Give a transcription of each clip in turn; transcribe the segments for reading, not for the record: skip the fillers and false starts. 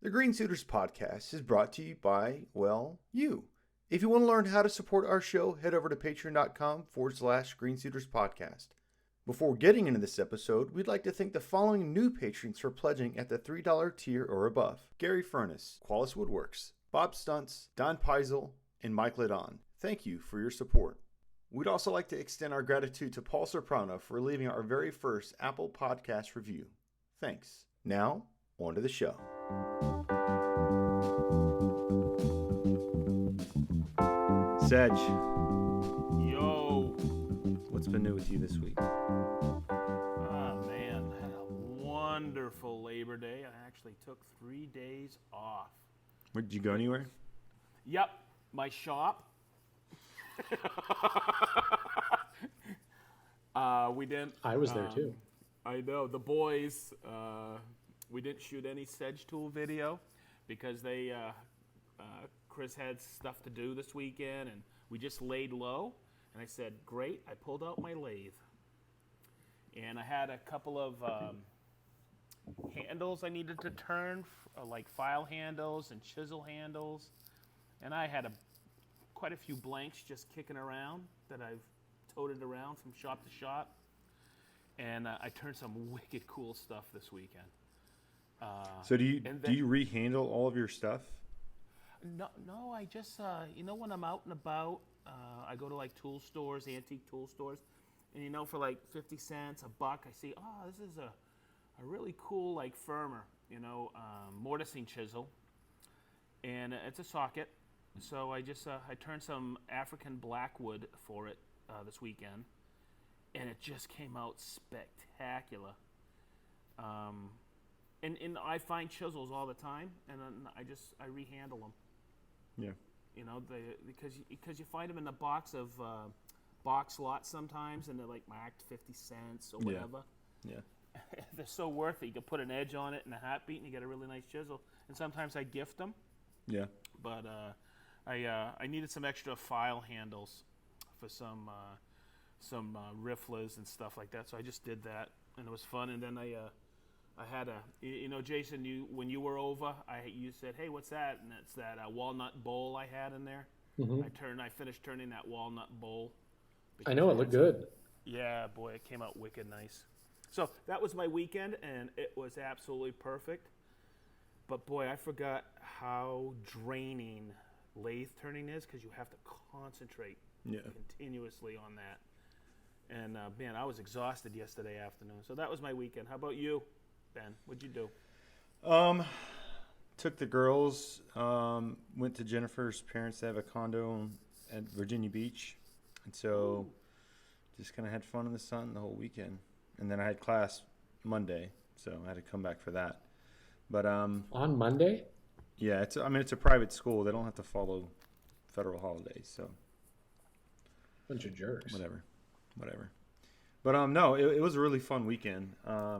The Green Suiters podcast is brought to you by, well, you. If you want to learn how to support our show, head over to patreon.com/Green Suiters podcast. Before getting into this episode, we'd like to thank the following new patrons for pledging at the $3 tier or above: Gary Furness, Qualis Woodworks, Bob Stunts, Don Peisel, and Mike Ledon. Thank you for your support. We'd also like to extend our gratitude to Paul Soprano for leaving our very first Apple Podcast review. Thanks. Now, on to the show. Sedge. Yo. What's been new with you this week? Oh, man. Had a wonderful Labor Day. I actually took 3 days off. Did you go anywhere? Yep. My shop. We didn't. I was there too. I know. The boys, we didn't shoot any Sedge Tool video because Chris had stuff to do this weekend, and we just laid low. And I said, great. I pulled out my lathe. And I had a couple of handles I needed to turn, like file handles and chisel handles. And I had quite a few blanks just kicking around that I've toted around from shop to shop. And I turned some wicked cool stuff this weekend. So do you rehandle all of your stuff? No, I just, when I'm out and about, I go to like tool stores, antique tool stores, and for like 50 cents, $1, I see, this is a really cool like firmer, mortising chisel, and it's a socket. So I just, I turned some African blackwood for it this weekend, and it just came out spectacular. And I find chisels all the time, and then I rehandle them. Yeah. Because you find them in the box of box lots sometimes, and they're like marked 50 cents or whatever. Yeah. They're so worth it. You can put an edge on it and a heartbeat, and you get a really nice chisel. And sometimes I gift them. Yeah. But I needed some extra file handles for some rifflers and stuff like that, so I just did that, and it was fun. And then I had Jason, when you were over, you said, hey, what's that? And it's that walnut bowl I had in there. Mm-hmm. I finished turning that walnut bowl. I know, it looked good. Yeah, boy, it came out wicked nice. So that was my weekend, and it was absolutely perfect. But boy, I forgot how draining lathe turning is, because you have to concentrate continuously on that. And man, I was exhausted yesterday afternoon. So that was my weekend. How about you, Ben? What'd you do? Took the girls, went to Jennifer's parents. They have a condo at Virginia Beach. And so just kind of had fun in the sun the whole weekend. And then I had class Monday, so I had to come back for that. But on Monday? Yeah, it's a private school. They don't have to follow federal holidays, so bunch of jerks. Whatever. But no, it was a really fun weekend. I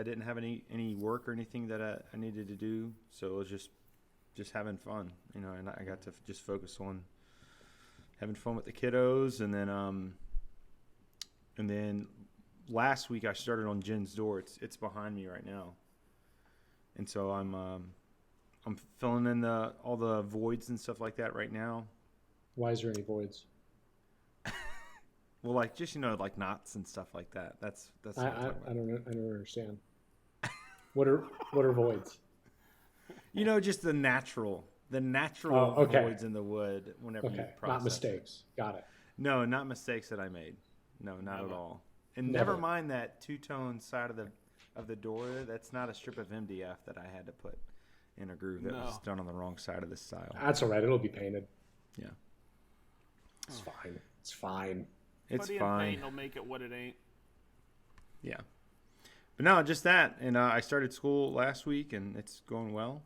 didn't have any work or anything that I needed to do, so it was just having fun, and I got to just focus on having fun with the kiddos. And then last week I started on Jen's door. It's behind me right now, and so I'm filling in all the voids and stuff like that right now. Why is there any voids? Well, like just like knots and stuff like that. That's I don't understand. What are voids? Just the natural voids in the wood whenever you process. Not mistakes. Got it. No, not mistakes that I made. No, not at all. And never mind that two-tone side of the door. That's not a strip of MDF that I had to put in a groove that was done on the wrong side of the style. That's all right. It'll be painted. Yeah. It's fine. It's fine. It's Putty fine. And paint will make it what it ain't. Yeah. But no, just that. And I started school last week, and it's going well.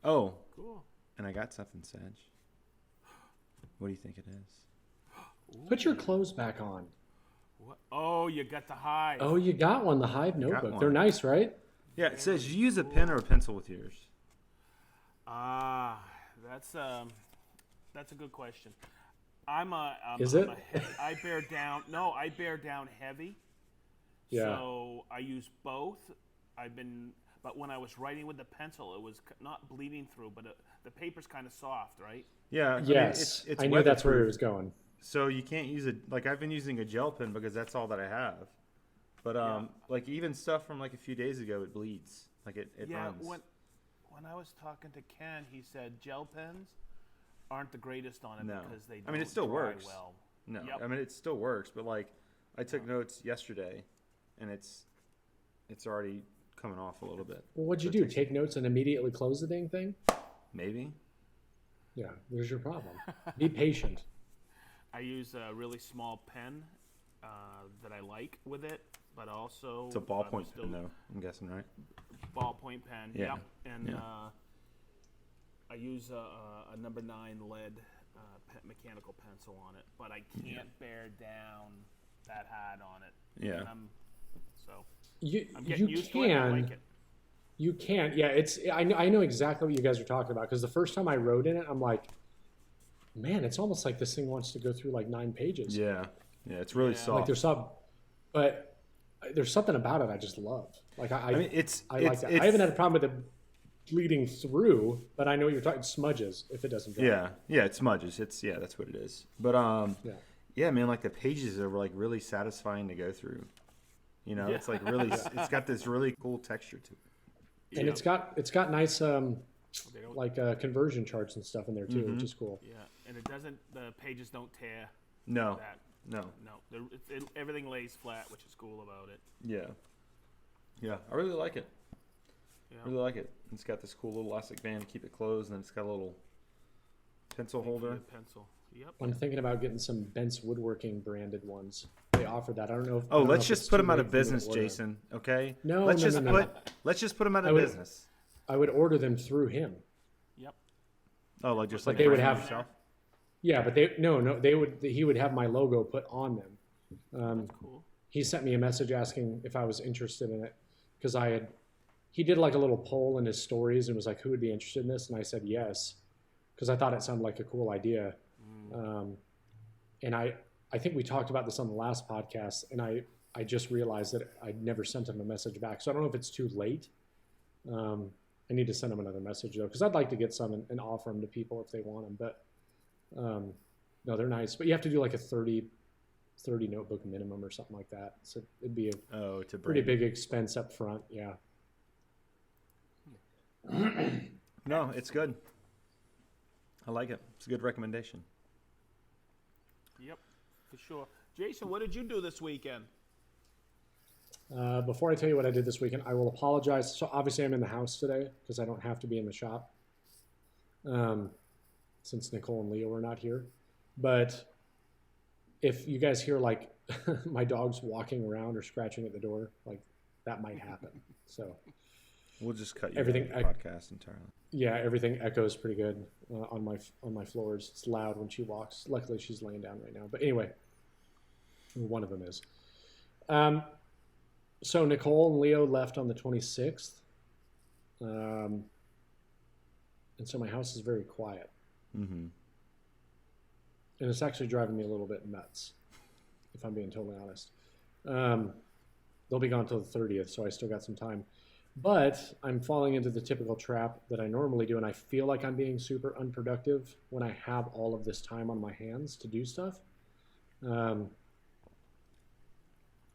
Oh. Cool. And I got something, Sedge. What do you think it is? Put your clothes back on. What? Oh, you got the Hive. Oh, you got one, the Hive notebook. They're nice, right? Yeah, it says you use a pen or a pencil with yours. That's a good question. I bear down. No, I bear down heavy. Yeah. So I use both. But when I was writing with the pencil, it was not bleeding through, but the paper's kind of soft, right? Yeah. Yes, it's I knew that's where it weatherproof. was going. So you can't use it. Like I've been using a gel pen because that's all that I have. But like even stuff from like a few days ago, it bleeds. Like it runs. When I was talking to Ken, he said gel pens aren't the greatest on it No. because they don't I mean, it still dry works. well. No, Yep. I mean it still works, but like I took notes yesterday, and it's already coming off a little bit. Well, what'd you So do? it takes- Take notes and immediately close the dang thing? Maybe. Yeah, there's your problem. Be patient. I use a really small pen that I like with it, but also It's a ballpoint pen, though. I'm guessing, right? ballpoint pen. Yeah. Yep. And Yeah. I use a number 9 lead mechanical pencil on it, but I can't bear down that hard on it. Yeah. And I'm You getting used to it. And I like it. You can. Yeah, I know exactly what you guys are talking about because the first time I wrote in it, I'm like, man, it's almost like this thing wants to go through like 9 pages. Yeah. Yeah. It's really Yeah. soft. But there's something about it I just love. Like I mean, I like that. I haven't had a problem with it bleeding through, but I know what you're talking smudges if it doesn't dry. Yeah. Yeah. It smudges. That's what it is. But yeah, man, like the pages are like really satisfying to go through. You know, it's like really, it's got this really cool texture to it. And it's got nice conversion charts and stuff in there too, Mm-hmm. which is cool. Yeah, and the pages don't tear. No. That. No. Everything lays flat, which is cool about it. Yeah. Yeah. I really like it. Yeah. Really like it. It's got this cool little elastic band to keep it closed, and then it's got a little pencil holder. Pencil. Yep. I'm thinking about getting some Bent's Woodworking branded ones. They offer that. I don't know. Oh, I don't let's know if just it's put too them out late of for me to business, order them. Jason. Okay. No, Let's no, just no, put no. let's just put them out I of would- business. I would order them through him. Yep. Oh, like just But like they would brand have- yourself? Yeah, but he would have my logo put on them. That's cool. He sent me a message asking if I was interested in it because he did like a little poll in his stories and was like, who would be interested in this? And I said yes because I thought it sounded like a cool idea. And I think we talked about this on the last podcast, and I just realized that I'd never sent him a message back. So I don't know if it's too late. I need to send him another message though, because I'd like to get some and offer them to people if they want them. But no, they're nice. But you have to do like a 30 notebook minimum or something like that. So it'd be a pretty big expense up front. Yeah. No, it's good. I like it. It's a good recommendation. Yep, for sure. Jason, what did you do this weekend? Before I tell you what I did this weekend, I will apologize. So obviously I'm in the house today because I don't have to be in the shop since Nicole and Leo are not here. But if you guys hear like my dogs walking around or scratching at the door, like that might happen. So We'll just cut you Everything- out of the podcast entirely. yeah, everything echoes pretty good on my floors. It's loud when she walks. Luckily she's laying down right now. But anyway, one of them is. So Nicole and Leo left on the 26th. And so my house is very quiet. Mm-hmm. And it's actually driving me a little bit nuts, if I'm being totally honest. They'll be gone till the 30th, so I still got some time. But I'm falling into the typical trap that I normally do, and I feel like I'm being super unproductive when I have all of this time on my hands to do stuff.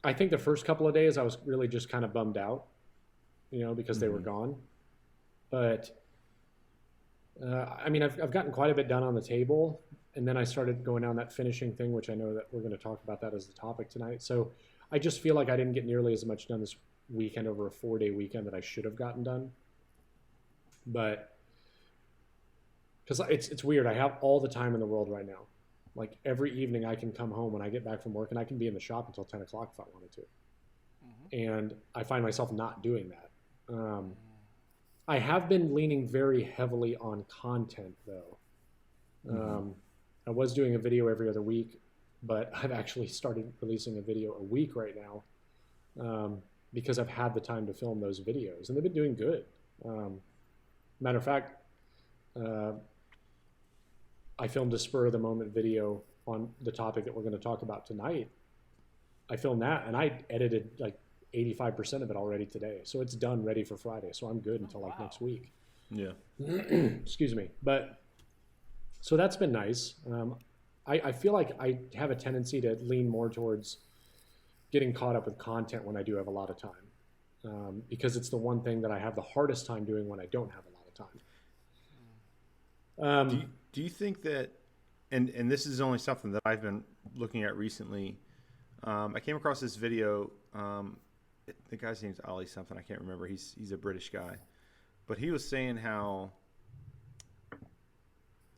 I think the first couple of days I was really just kind of bummed out, because they were gone. But I mean, I've gotten quite a bit done on the table, and then I started going down that finishing thing, which I know that we're going to talk about that as the topic tonight. So I just feel like I didn't get nearly as much done this weekend over a 4-day weekend that I should have gotten done. But because it's weird, I have all the time in the world right now. Like every evening I can come home when I get back from work and I can be in the shop until 10 o'clock if I wanted to. Mm-hmm. And I find myself not doing that. I have been leaning very heavily on content though. Mm-hmm. I was doing a video every other week, but I've actually started releasing a video a week right now because I've had the time to film those videos and they've been doing good. Matter of fact, I filmed a spur of the moment video on the topic that we're going to talk about tonight. I filmed that and I edited like 85% of it already today. So it's done, ready for Friday. So I'm good until like wow. next week. Yeah. Excuse me. But so that's been nice. I feel like I have a tendency to lean more towards getting caught up with content when I do have a lot of time, because it's the one thing that I have the hardest time doing when I don't have a lot of time. Do you think that, and this is only something that I've been looking at recently, I came across this video, the guy's name's Ali something, I can't remember, he's a British guy, but he was saying how,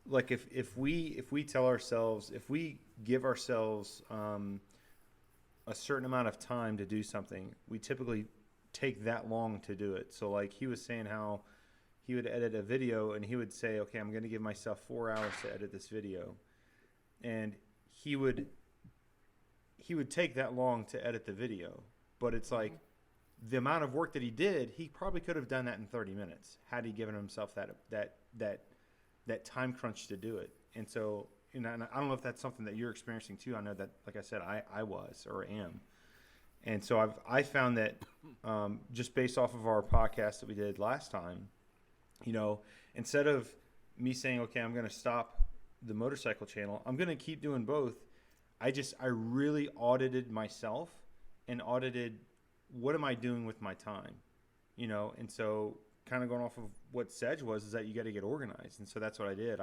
like, if we tell ourselves, if we give ourselves a certain amount of time to do something, we typically take that long to do it. So like he was saying how he would edit a video and he would say, okay, I'm going to give myself 4 hours to edit this video. And he would take that long to edit the video. But it's like the amount of work that he did, he probably could have done that in 30 minutes had he given himself that time crunch to do it. And so, and I don't know if that's something that you're experiencing too. I know that, like I said, I was or am. And so I found that just based off of our podcast that we did last time, you know, instead of me saying, okay, I'm going to stop the motorcycle channel, I'm going to keep doing both. I really audited myself and audited what am I doing with my time, you know? And so kind of going off of what Sedge was, is that you got to get organized. And so that's what I did.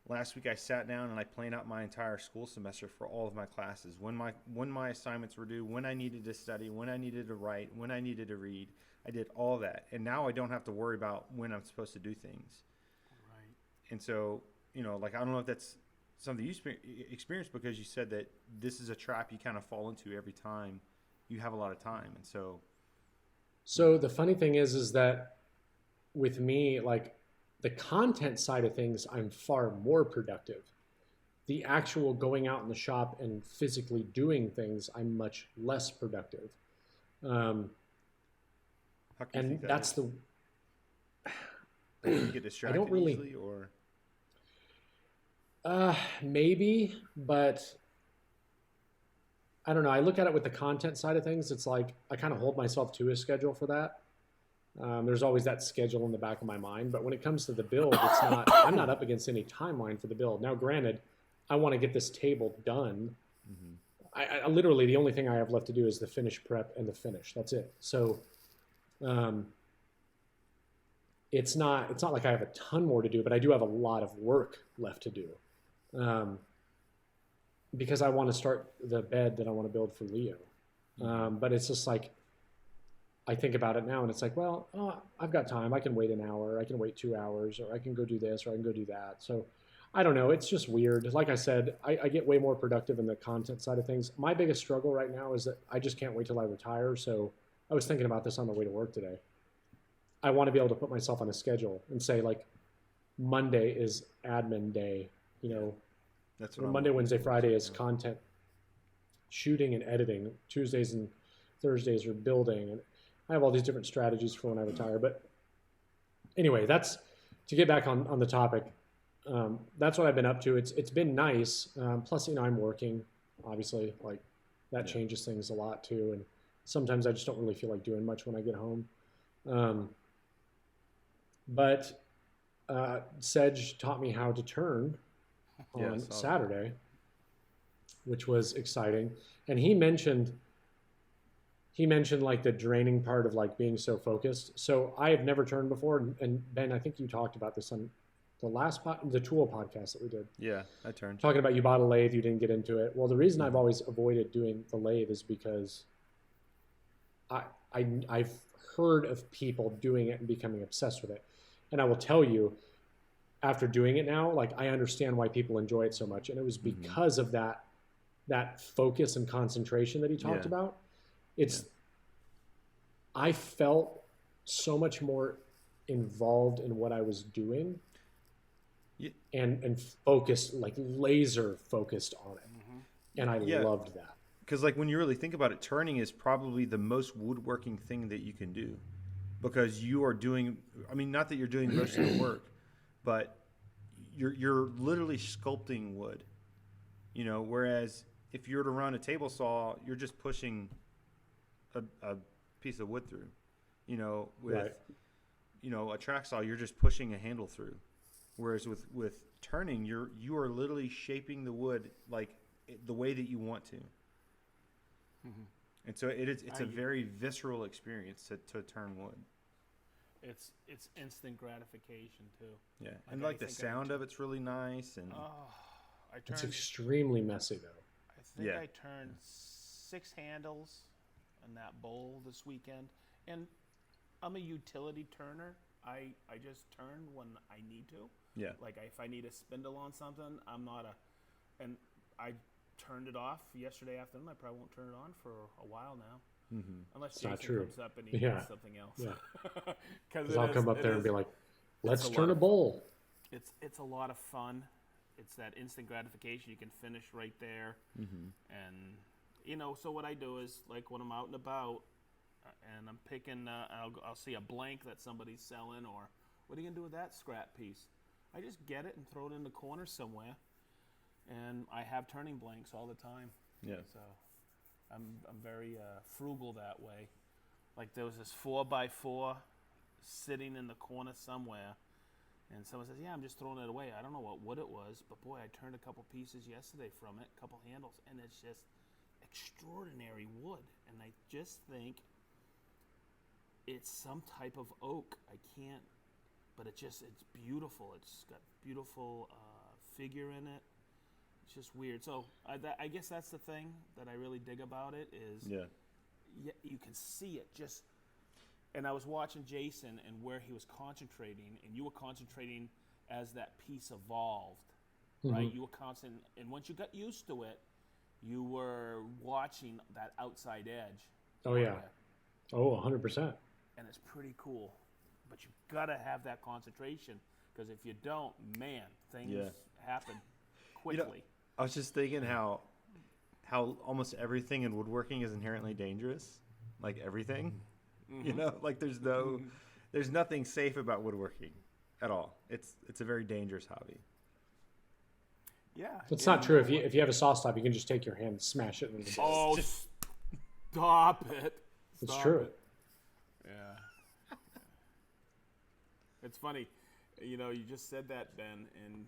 Last week I sat down and I planned out my entire school semester for all of my classes, when my assignments were due, when I needed to study, when I needed to write, when I needed to read. I did all that. And now I don't have to worry about when I'm supposed to do things. Right. And so, you know, like, I don't know if that's something you experienced, because you said that this is a trap you kind of fall into every time you have a lot of time. And So the funny thing is that with me, like, the content side of things, I'm far more productive. The actual going out in the shop and physically doing things, I'm much less productive. how can you think That's is? You get distracted I don't really, easily, or maybe, but I don't know. I look at it with the content side of things. It's like I kind of hold myself to a schedule for that. There's always that schedule in the back of my mind. But when it comes to the build, I'm not up against any timeline for the build. Now, granted, I want to get this table done. I literally, the only thing I have left to do is the finish prep and the finish. That's it. So it's not like I have a ton more to do, but I do have a lot of work left to do. Because I want to start the bed that I want to build for Leo. But it's just like, I think about it now and it's like, well, I've got time. I can wait an hour. I can wait 2 hours, or I can go do this, or I can go do that. So I don't know. It's just weird. Like I said, I get way more productive in the content side of things. My biggest struggle right now is that I just can't wait till I retire. So I was thinking about this on the way to work today. I want to be able to put myself on a schedule and say, like, Monday is admin day, you know. that's what Monday, Wednesday, Friday is content shooting and editing. Tuesdays and Thursdays are building. And I have all these different strategies for when I retire. But anyway, that's to get back on the topic. That's what I've been up to. It's been nice. Plus, you know, I'm working, obviously, like that changes things a lot too. And sometimes I just don't really feel like doing much when I get home. But Sedge taught me how to turn on Saturday, which was exciting. And he mentioned like the draining part of like being so focused. So I have never turned before. And Ben, I think you talked about this on the tool podcast that we did. Yeah, I turned. Talking about you bought a lathe, you didn't get into it. Well, the reason I've always avoided doing the lathe is because I've heard of people doing it and becoming obsessed with it. And I will tell you, after doing it now, like, I understand why people enjoy it so much. And it was because of that focus and concentration that he talked about. I felt so much more involved in what I was doing and focused, like laser focused on it. And I loved that. Because, like, when you really think about it, turning is probably the most woodworking thing that you can do, because you are doing, I mean, not that you're doing most of the work, but you're literally sculpting wood, you know, whereas if you were to run a table saw, you're just pushing a piece of wood through. You know, with Right. you know, a track saw, you're just pushing a handle through. Whereas with turning, you are literally shaping the wood like the way that you want to. Mhm. And so it's a very visceral experience to turn wood. It's instant gratification too. Yeah, Like, and I like the think I sound of it's really nice, and I It's turned. extremely messy though. I think Yeah. I turned 6 handles in that bowl this weekend, and I'm a utility turner. I just turn when I need to. yeah, Like if I need a spindle on something, I'm not a, and I turned it off yesterday afternoon. I probably won't turn it on for a while now, unless It's not Jason true. comes up and he Yeah. does something else. Yeah. Because Because I'll come up there and be like, let's a turn lot a of- bowl. it's a lot of fun. It's that instant gratification. You can finish right there, and you know. So what I do is like when I'm out and about, and I'm picking, I'll see a blank that somebody's selling, or what are you gonna do with that scrap piece? I just get it and throw it in the corner somewhere, and I have turning blanks all the time. yeah. So I'm very frugal that way. Like there was this 4x4 sitting in the corner somewhere, and someone says, "Yeah, I'm just throwing it away." I don't know what wood it was, but boy, I turned a couple pieces yesterday from it, a couple handles, and it's just extraordinary wood. And I just think it's some type of oak. I can't, but it's beautiful. It's got beautiful figure in it. It's just weird. So I guess that's the thing that I really dig about it is Yeah. you can see it just. And I was watching Jason and where he was concentrating, and you were concentrating as that piece evolved, right? You were constant, and once you got used to it, you were watching that outside edge. Oh yeah. Oh, 100%. And it's pretty cool. But you gotta have that concentration, because if you don't, man, things Yeah. happen You know, quickly. I was just thinking how almost everything in woodworking is inherently dangerous, like everything. You know, like there's nothing safe about woodworking at all. It's a very dangerous hobby. Yeah. It's and not true. know If you have a saw stop, you can just take your hand and smash it into the bowl. Oh, stop it. It's Stop true. it. Yeah. It's funny. You know, you just said that, Ben, and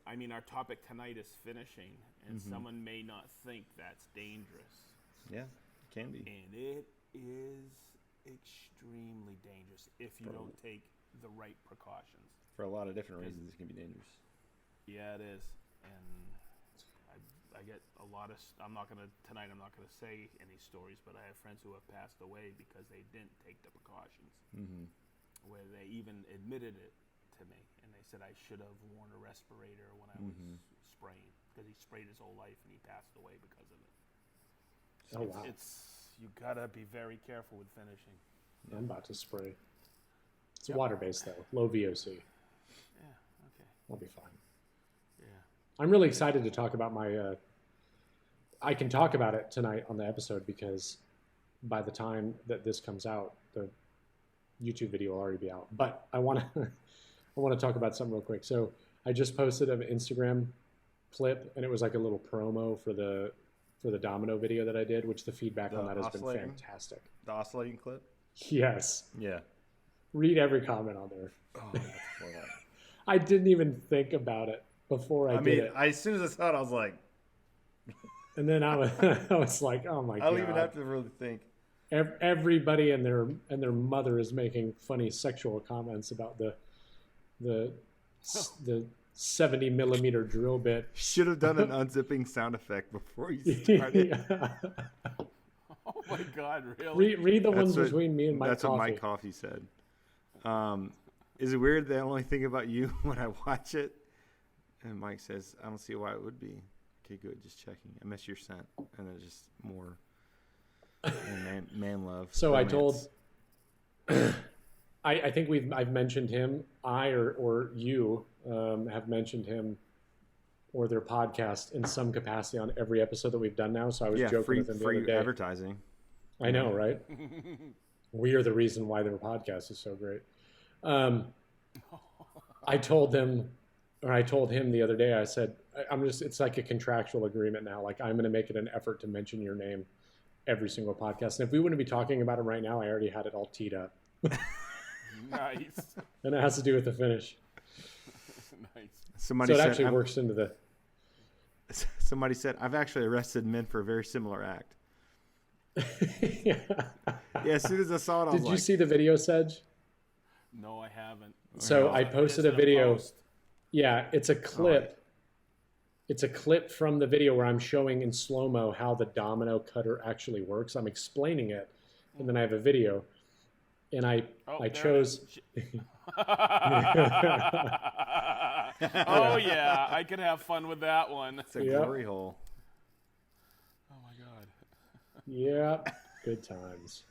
I mean, our topic tonight is finishing, and someone may not think that's dangerous. Yeah, it can be. And it is extremely dangerous if you don't take the right precautions. For a lot of different reasons, it can be dangerous. Yeah, it is. And I get a lot of, I'm not going to say any stories, but I have friends who have passed away because they didn't take the precautions. Where they even admitted it to me. And they said I should have worn a respirator when I was spraying, because he sprayed his whole life and he passed away because of it. So Oh, wow. you gotta be very careful with finishing. I'm about to spray. It's water-based though, low VOC. Yeah. Okay. I'll be fine. Yeah. I'm really excited to talk about my. I can talk about it tonight on the episode because by the time that this comes out, the YouTube video will already be out. But I want to, I want to talk about something real quick. So I just posted an Instagram clip, and it was like a little promo for the domino video that I did, which the feedback on that has been fantastic. The oscillating clip? Yes. Yeah. Read every comment on there. Oh, before that. I didn't even think about it before I did it. As soon as I saw it, I was like, And then I was like, oh my I God. don't even have to really think. Everybody and their mother is making funny sexual comments about the 70 millimeter drill bit. Should have done an unzipping sound effect before you started. Oh my God! Really? Read the ones what- between me and Mike That's Coffee. what Mike Coffee said. Is it weird that I only think about you when I watch it? And Mike says, I don't see why it would be. Okay, good. Just checking. I miss your scent. And it's just more man love. So I romance. told, I think I've mentioned him. I or you have mentioned him or their podcast in some capacity on every episode that we've done now. So I was joking free, with him the other free day. advertising. I know, right? We are the reason why their podcast is so great. I told him the other day, I said, it's like a contractual agreement now. Like, I'm going to make it an effort to mention your name every single podcast. And if we wouldn't be talking about them right now, I already had it all teed up. Nice. And it has to do with the finish. Nice. Somebody So it said, actually works into the... Somebody said, I've actually arrested men for a very similar act. Yeah. Yeah, as soon as I saw it, I was Did you see the video, Sedge? No, I haven't. So I posted a video. Post. Yeah, it's a clip. It's a clip from the video where I'm showing in slow-mo how the domino cutter actually works. I'm explaining it, and then I have a video. And I chose... Oh, yeah. I could have fun with that one. It's a glory hole. Oh, my God. Yeah, good times.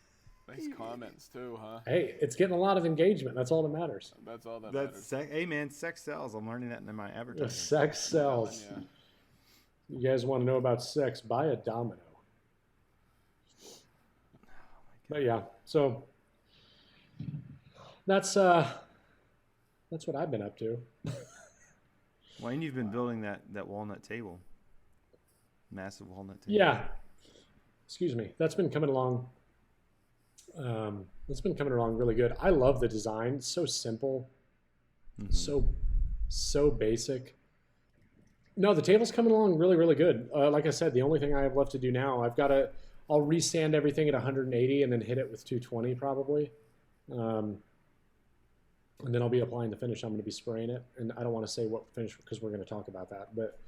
Nice comments, too, huh? Hey, it's getting a lot of engagement. That's all that matters. That's all that matters. Hey, man, sex sells. I'm learning that in my advertising. Sex sells. Yeah. You guys want to know about sex? Buy a domino. But yeah, so that's what I've been up to. Well, and you've been building that walnut table. Massive walnut table. Yeah. Excuse me. That's been coming along. It's been coming along really good. I love the design. It's so simple. Mm-hmm. So basic. No, the table's coming along really, really good. Like I said, the only thing I have left to do now, I'll resand everything at 180 and then hit it with 220 probably. And then I'll be applying the finish. I'm going to be spraying it. And I don't want to say what finish because we're going to talk about that. But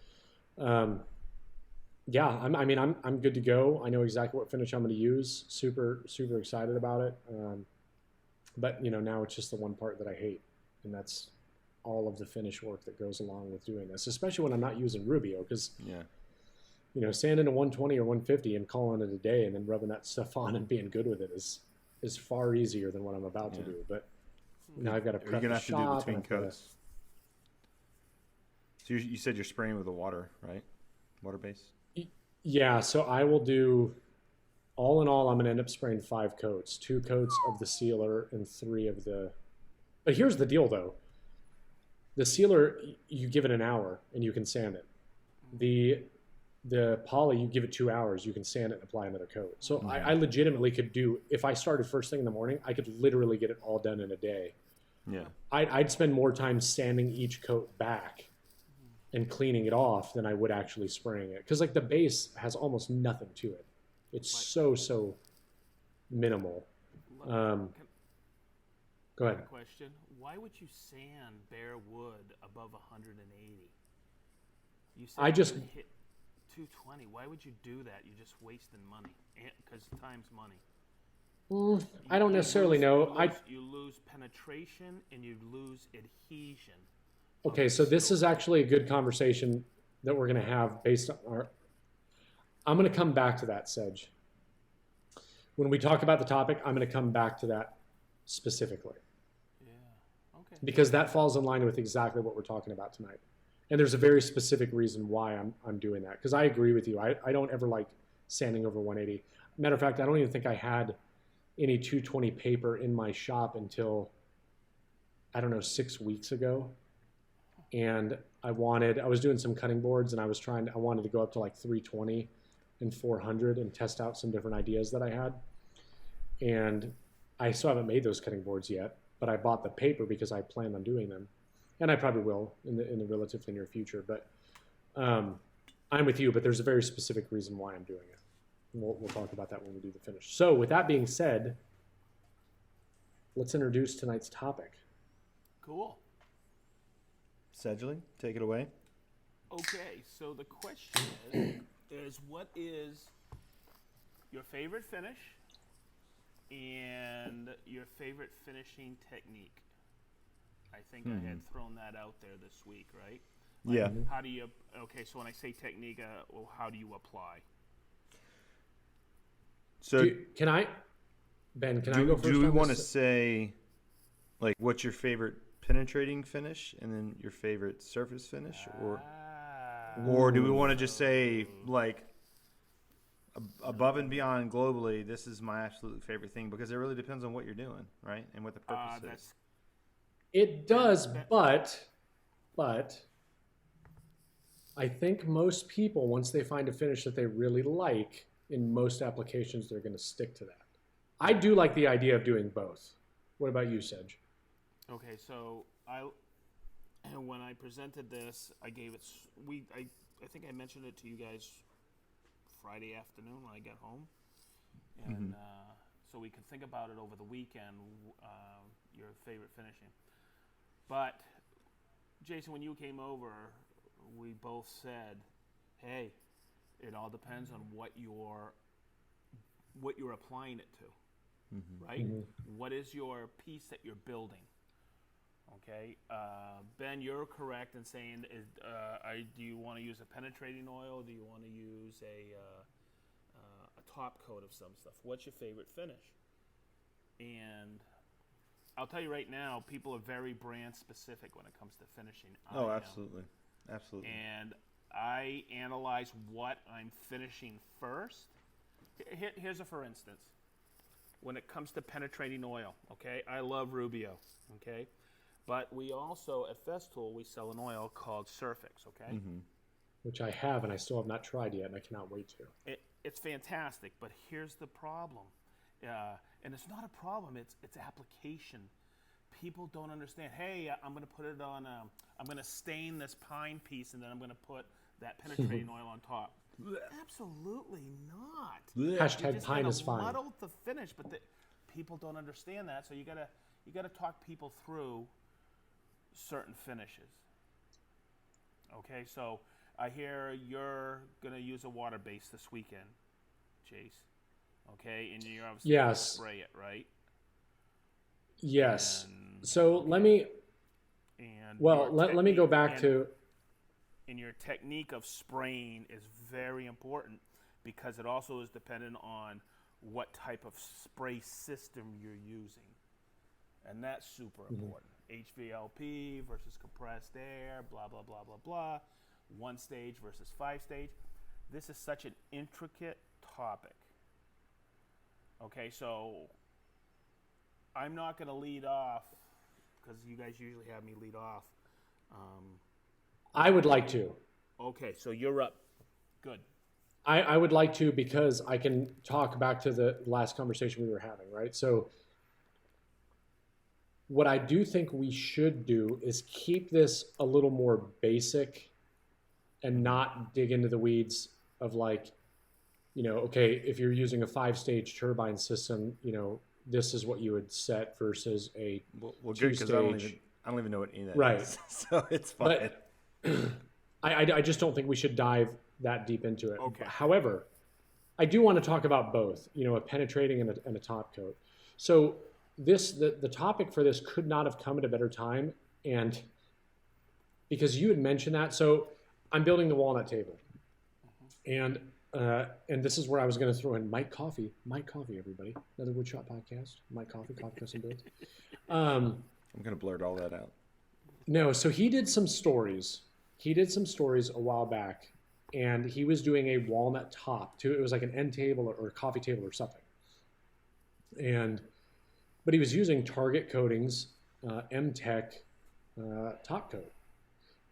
yeah, I'm good to go. I know exactly what finish I'm going to use. Super, super excited about it. But now it's just the one part that I hate. And that's all of the finish work that goes along with doing this, especially when I'm not using Rubio, because sanding a 120 or 150 and calling it a day and then rubbing that stuff on and being good with it is far easier than what I'm about to do. But now I've got to prep the shop. You're going to have to do it between coats. So you said you're spraying with the water, right? Water base? Yeah, so I will do, all in all, I'm going to end up spraying 5 coats. 2 coats of the sealer and 3 of the... But here's the deal, though. The sealer, you give it an hour and you can sand it. The poly, you give it 2 hours, you can sand it and apply another coat. So I legitimately could do, if I started first thing in the morning, I could literally get it all done in a day. Yeah. I'd spend more time sanding each coat back and cleaning it off than I would actually spraying it. Because the base has almost nothing to it. It's so minimal. Go ahead. Question. Why would you sand bare wood above 180? You said I just hit 220. Why would you do that? You're just wasting money. Because time's money. I don't necessarily know. You lose penetration and you lose adhesion. Okay, so this is actually a good conversation that we're going to have based on our... I'm going to come back to that, Sedge. When we talk about the topic, I'm going to come back to that specifically. Yeah, okay. Because that falls in line with exactly what we're talking about tonight. And there's a very specific reason why I'm doing that. Because I agree with you. I don't ever like sanding over 180. Matter of fact, I don't even think I had any 220 paper in my shop until, 6 weeks ago. And I was doing some cutting boards and I wanted to go up to 320 and 400 and test out some different ideas that I had. And I still haven't made those cutting boards yet, but I bought the paper because I planned on doing them. And I probably will in the relatively near future. But I'm with you, but there's a very specific reason why I'm doing it. We'll talk about that when we do the finish. So with that being said, let's introduce tonight's topic. Cool. Sedgeley, take it away. Okay, so the question is what is your favorite finish and your favorite finishing technique? I think I had thrown that out there this week, right? Yeah. How do you, so when I say technique, how do you apply? So Ben, can I go first? Do we want to say, what's your favorite penetrating finish and then your favorite surface finish? Or do we want to just say, above and beyond globally, this is my absolute favorite thing? Because it really depends on what you're doing, right? And what the purpose is. It does, but I think most people, once they find a finish that they really like, in most applications, they're going to stick to that. I do like the idea of doing both. What about you, Sedge? Okay, so when I presented this, I gave it. I think I mentioned it to you guys Friday afternoon when I got home, and so we could think about it over the weekend. Your favorite finishing, but Jason, when you came over, we both said, "Hey, it all depends on what you're applying it to, right? What is your piece that you're building?" Okay, Ben, you're correct in saying, do you want to use a penetrating oil? Do you want to use a top coat of some stuff? What's your favorite finish? And I'll tell you right now, people are very brand specific when it comes to finishing. Oh, absolutely. Absolutely. And I analyze what I'm finishing first. Here's a for instance. When it comes to penetrating oil, okay, I love Rubio, okay? But we also, at Festool, we sell an oil called Surfix, okay? Which I have, and I still have not tried yet, and I cannot wait to. It's fantastic, but here's the problem. And it's not a problem, it's application. People don't understand, hey, I'm going to put it on, I'm going to stain this pine piece, and then I'm going to put that penetrating oil on top. Absolutely not. Hashtag pine is fine. Muddle the finish, but people don't understand that, so you gotta talk people through certain finishes. Okay, so I hear you're gonna use a water base this weekend, Chase. Okay, and you're obviously gonna spray it, right? Yes. So let me. And let me go back to. And your technique of spraying is very important because it also is dependent on what type of spray system you're using. And that's super important. HVLP versus compressed air, blah, blah, blah, blah, blah. 1 stage versus 5 stage. This is such an intricate topic. Okay, so I'm not going to lead off because you guys usually have me lead off. I would like to. Okay, so you're up. Good. I would like to because I can talk back to the last conversation we were having, right? So what I do think we should do is keep this a little more basic and not dig into the weeds of like, okay, if you're using a 5-stage turbine system, this is what you would set versus a well, good, because I don't even know what any of that is. So it's fine. But I just don't think we should dive that deep into it. Okay. However, I do want to talk about both, a penetrating and a top coat. So the topic for this could not have come at a better time, and because you had mentioned that. So I'm building the walnut table, and this is where I was going to throw in Mike Coffee, everybody, another Woodshop podcast, Mike Coffee Custom Builds. I'm going to blurt all that out. No, so he did some stories. A while back, and he was doing a walnut top too. It was like an end table or a coffee table or something. But he was using Target Coatings, M-Tech top coat.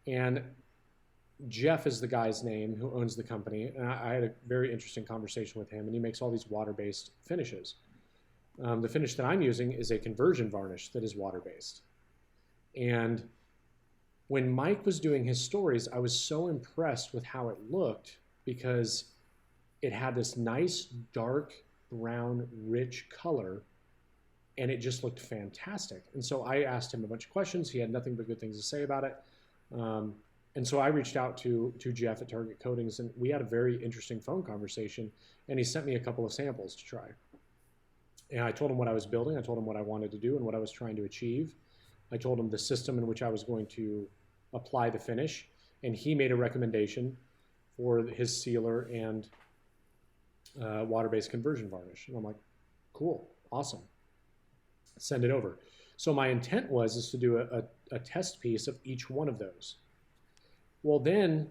And Jeff is the guy's name who owns the company. And I had a very interesting conversation with him, and he makes all these water-based finishes. The finish that I'm using is a conversion varnish that is water-based. And when Mike was doing his stories, I was so impressed with how it looked because it had this nice, dark, brown, rich color, and it just looked fantastic. And so I asked him a bunch of questions. He had nothing but good things to say about it. And so I reached out to Jeff at Target Coatings, and we had a very interesting phone conversation, and he sent me a couple of samples to try. And I told him what I was building. I told him what I wanted to do and what I was trying to achieve. I told him the system in which I was going to apply the finish, and he made a recommendation for his sealer and water-based conversion varnish. And I'm like, cool, awesome. Send it over. So my intent is to do a test piece of each one of those. Well, then,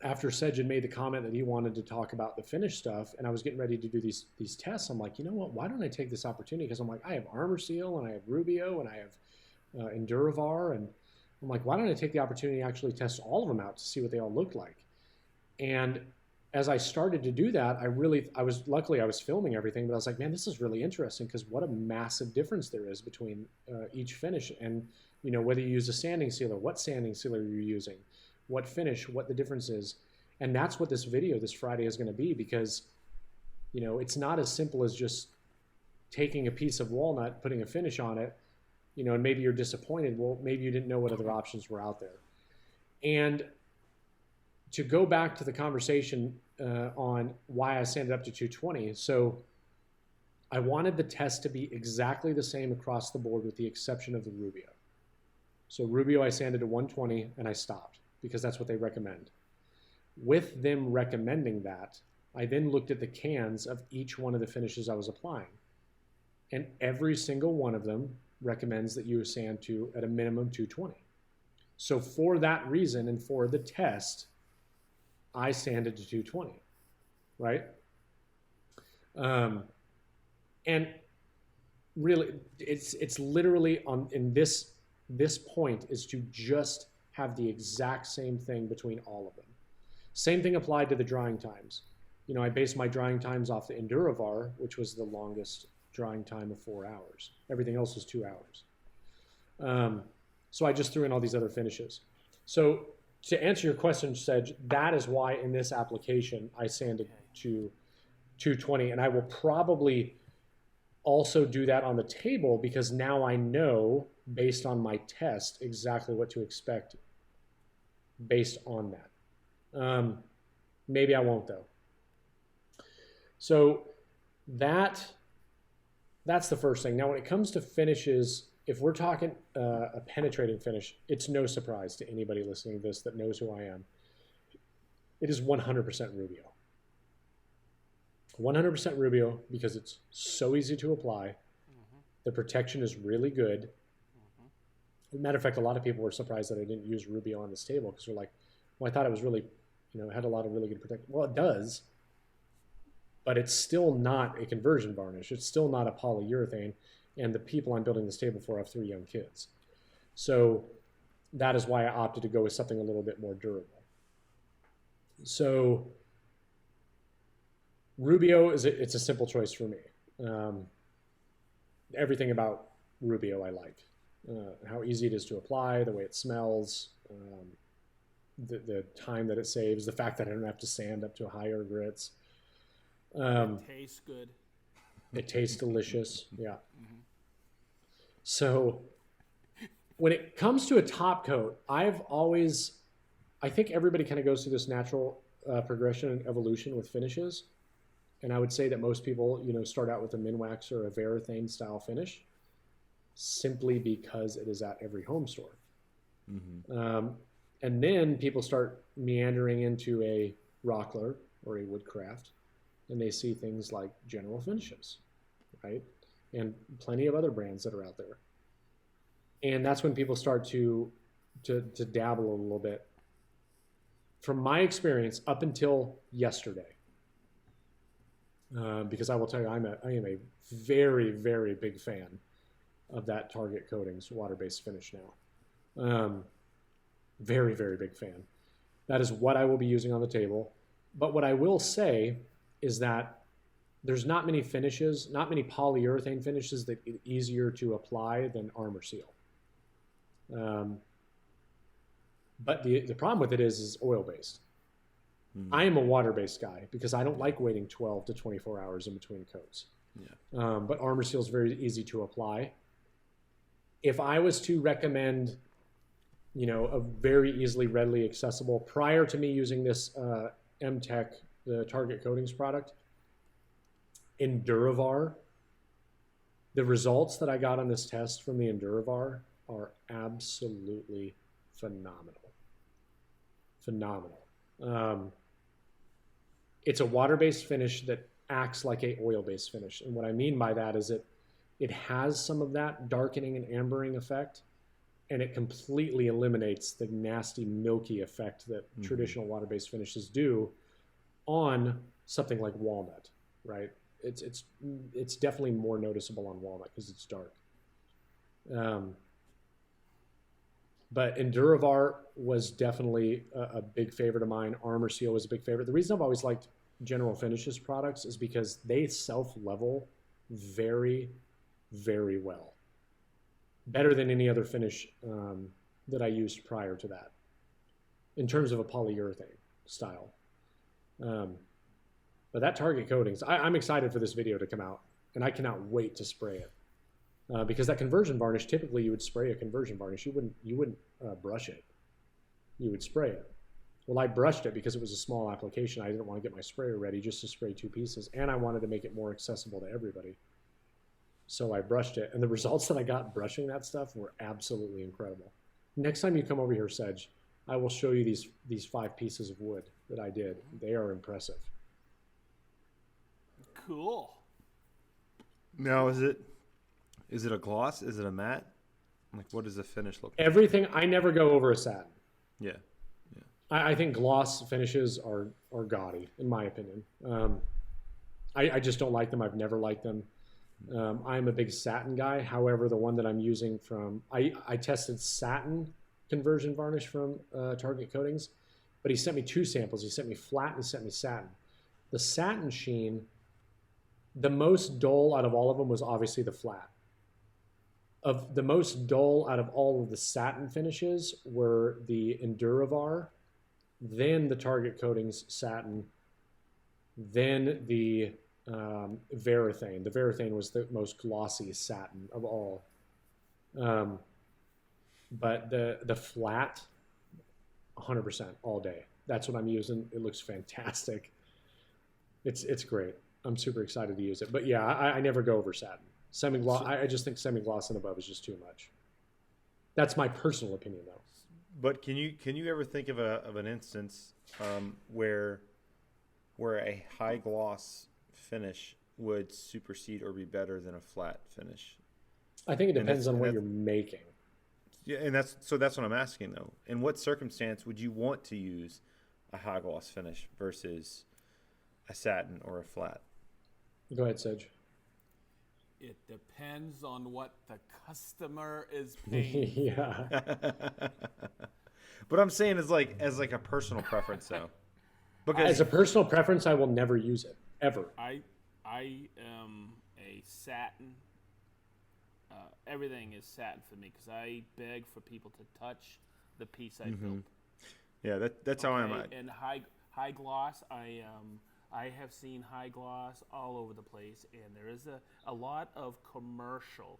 after Sedge had made the comment that he wanted to talk about the finish stuff, and I was getting ready to do these tests, I'm like, you know what? Why don't I take this opportunity? Because I'm like, I have Armor Seal, and I have Rubio, and I have Enduravar, and I'm like, why don't I take the opportunity to actually test all of them out to see what they all look like? And as I started to do that, I was filming everything, but I was like, man, this is really interesting because what a massive difference there is between each finish. And, whether you use a sanding sealer, what sanding sealer you're using, what finish, what the difference is. And that's what this video this Friday is going to be, because, it's not as simple as just taking a piece of walnut, putting a finish on it, and maybe you're disappointed. Well, maybe you didn't know what other options were out there. And to go back to the conversation on why I sanded up to 220. So I wanted the test to be exactly the same across the board with the exception of the Rubio. So Rubio I sanded to 120 and I stopped because that's what they recommend. With them recommending that, I then looked at the cans of each one of the finishes I was applying. And every single one of them recommends that you sand to at a minimum 220. So for that reason and for the test, I sanded to 220, right? And really, it's literally in this point is to just have the exact same thing between all of them. Same thing applied to the drying times. I based my drying times off the Enduravar, which was the longest drying time of 4 hours. Everything else was 2 hours. So I just threw in all these other finishes. So to answer your question, Sedge, that is why in this application I sanded to 220, and I will probably also do that on the table because now I know, based on my test, exactly what to expect based on that. Maybe I won't, though. So that's the first thing. Now, when it comes to finishes, if we're talking a penetrating finish, it's no surprise to anybody listening to this that knows who I am. It is 100% Rubio. 100% Rubio because it's so easy to apply. Mm-hmm. The protection is really good. Mm-hmm. Matter of fact, a lot of people were surprised that I didn't use Rubio on this table because they're like, well, I thought it was really, it had a lot of really good protection. Well, it does, but it's still not a conversion varnish. It's still not a polyurethane. And the people I'm building this table for have 3 young kids. So that is why I opted to go with something a little bit more durable. So Rubio it's a simple choice for me. Everything about Rubio I like. How easy it is to apply, the way it smells, the time that it saves, the fact that I don't have to sand up to higher grits. It tastes good. It tastes delicious. Yeah. Mm-hmm. So when it comes to a top coat, I think everybody kind of goes through this natural progression and evolution with finishes. And I would say that most people, start out with a Minwax or a Varathane style finish simply because it is at every home store. Mm-hmm. And then people start meandering into a Rockler or a Woodcraft, and they see things like General Finishes, right? And plenty of other brands that are out there. And that's when people start to dabble a little bit. From my experience, up until yesterday, because I will tell you, I am a very, very big fan of that Target Coatings water-based finish now. Very, very big fan. That is what I will be using on the table. But what I will say is that there's not many finishes, not many polyurethane finishes that are easier to apply than Armor Seal. But the problem with it is oil-based. Mm-hmm. I am a water-based guy because I don't like waiting 12 to 24 hours in between coats. Yeah. But Armor Seal is very easy to apply. If I was to recommend, a very easily, readily accessible, prior to me using this M-Tech, the Target Coatings product, Enduravar, the results that I got on this test from the Enduravar are absolutely phenomenal. Phenomenal. It's a water-based finish that acts like a oil-based finish. And what I mean by that is it has some of that darkening and ambering effect, and it completely eliminates the nasty, milky effect that traditional water-based finishes do on something like walnut, right? It's definitely more noticeable on walnut because it's dark. But Enduravar was definitely a big favorite of mine. Armor Seal was a big favorite. The reason I've always liked General Finishes products is because they self-level very, very well. Better than any other finish that I used prior to that in terms of a polyurethane style. But that Target Coatings, I'm excited for this video to come out, and I cannot wait to spray it. Because that conversion varnish, typically you would spray a conversion varnish. You wouldn't brush it. You would spray it. Well, I brushed it because it was a small application. I didn't want to get my sprayer ready just to spray 2 pieces, and I wanted to make it more accessible to everybody. So I brushed it, and the results that I got brushing that stuff were absolutely incredible. Next time you come over here, Sedge, I will show you these 5 pieces of wood that I did. They are impressive. Cool. Now, is it a gloss? Is it a matte? Like, what does the finish look like? Everything, I never go over a satin. Yeah. I think gloss finishes are gaudy, in my opinion. I just don't like them. I've never liked them. I'm a big satin guy. However, the one that I'm using from, I tested satin conversion varnish from Target Coatings, but he sent me 2 samples. He sent me flat and he sent me satin. The satin sheen, the most dull out of all of them was obviously the flat. Of the most dull out of all of the satin finishes were the Enduravar, then the Target Coatings satin, then the Varathane. The Varathane was the most glossy satin of all. But the flat, 100% all day. That's what I'm using. It looks fantastic. It's great. I'm super excited to use it. But yeah, I never go over satin. Semi-gloss, I just think semi-gloss and above is just too much. That's my personal opinion, though. But can you ever think of an instance where a high gloss finish would supersede or be better than a flat finish? I think it depends on what you're making. Yeah, and that's what I'm asking though. In what circumstance would you want to use a high gloss finish versus a satin or a flat? Go ahead, Sedge. It depends on what the customer is paying. Yeah. But I'm saying as like a personal preference though. Because as a personal preference, I will never use it ever. I am a satin. Everything is satin for me because I beg for people to touch the piece I built. Yeah, that's how I'm at. And high gloss, I have seen high gloss all over the place, and there is a lot of commercial,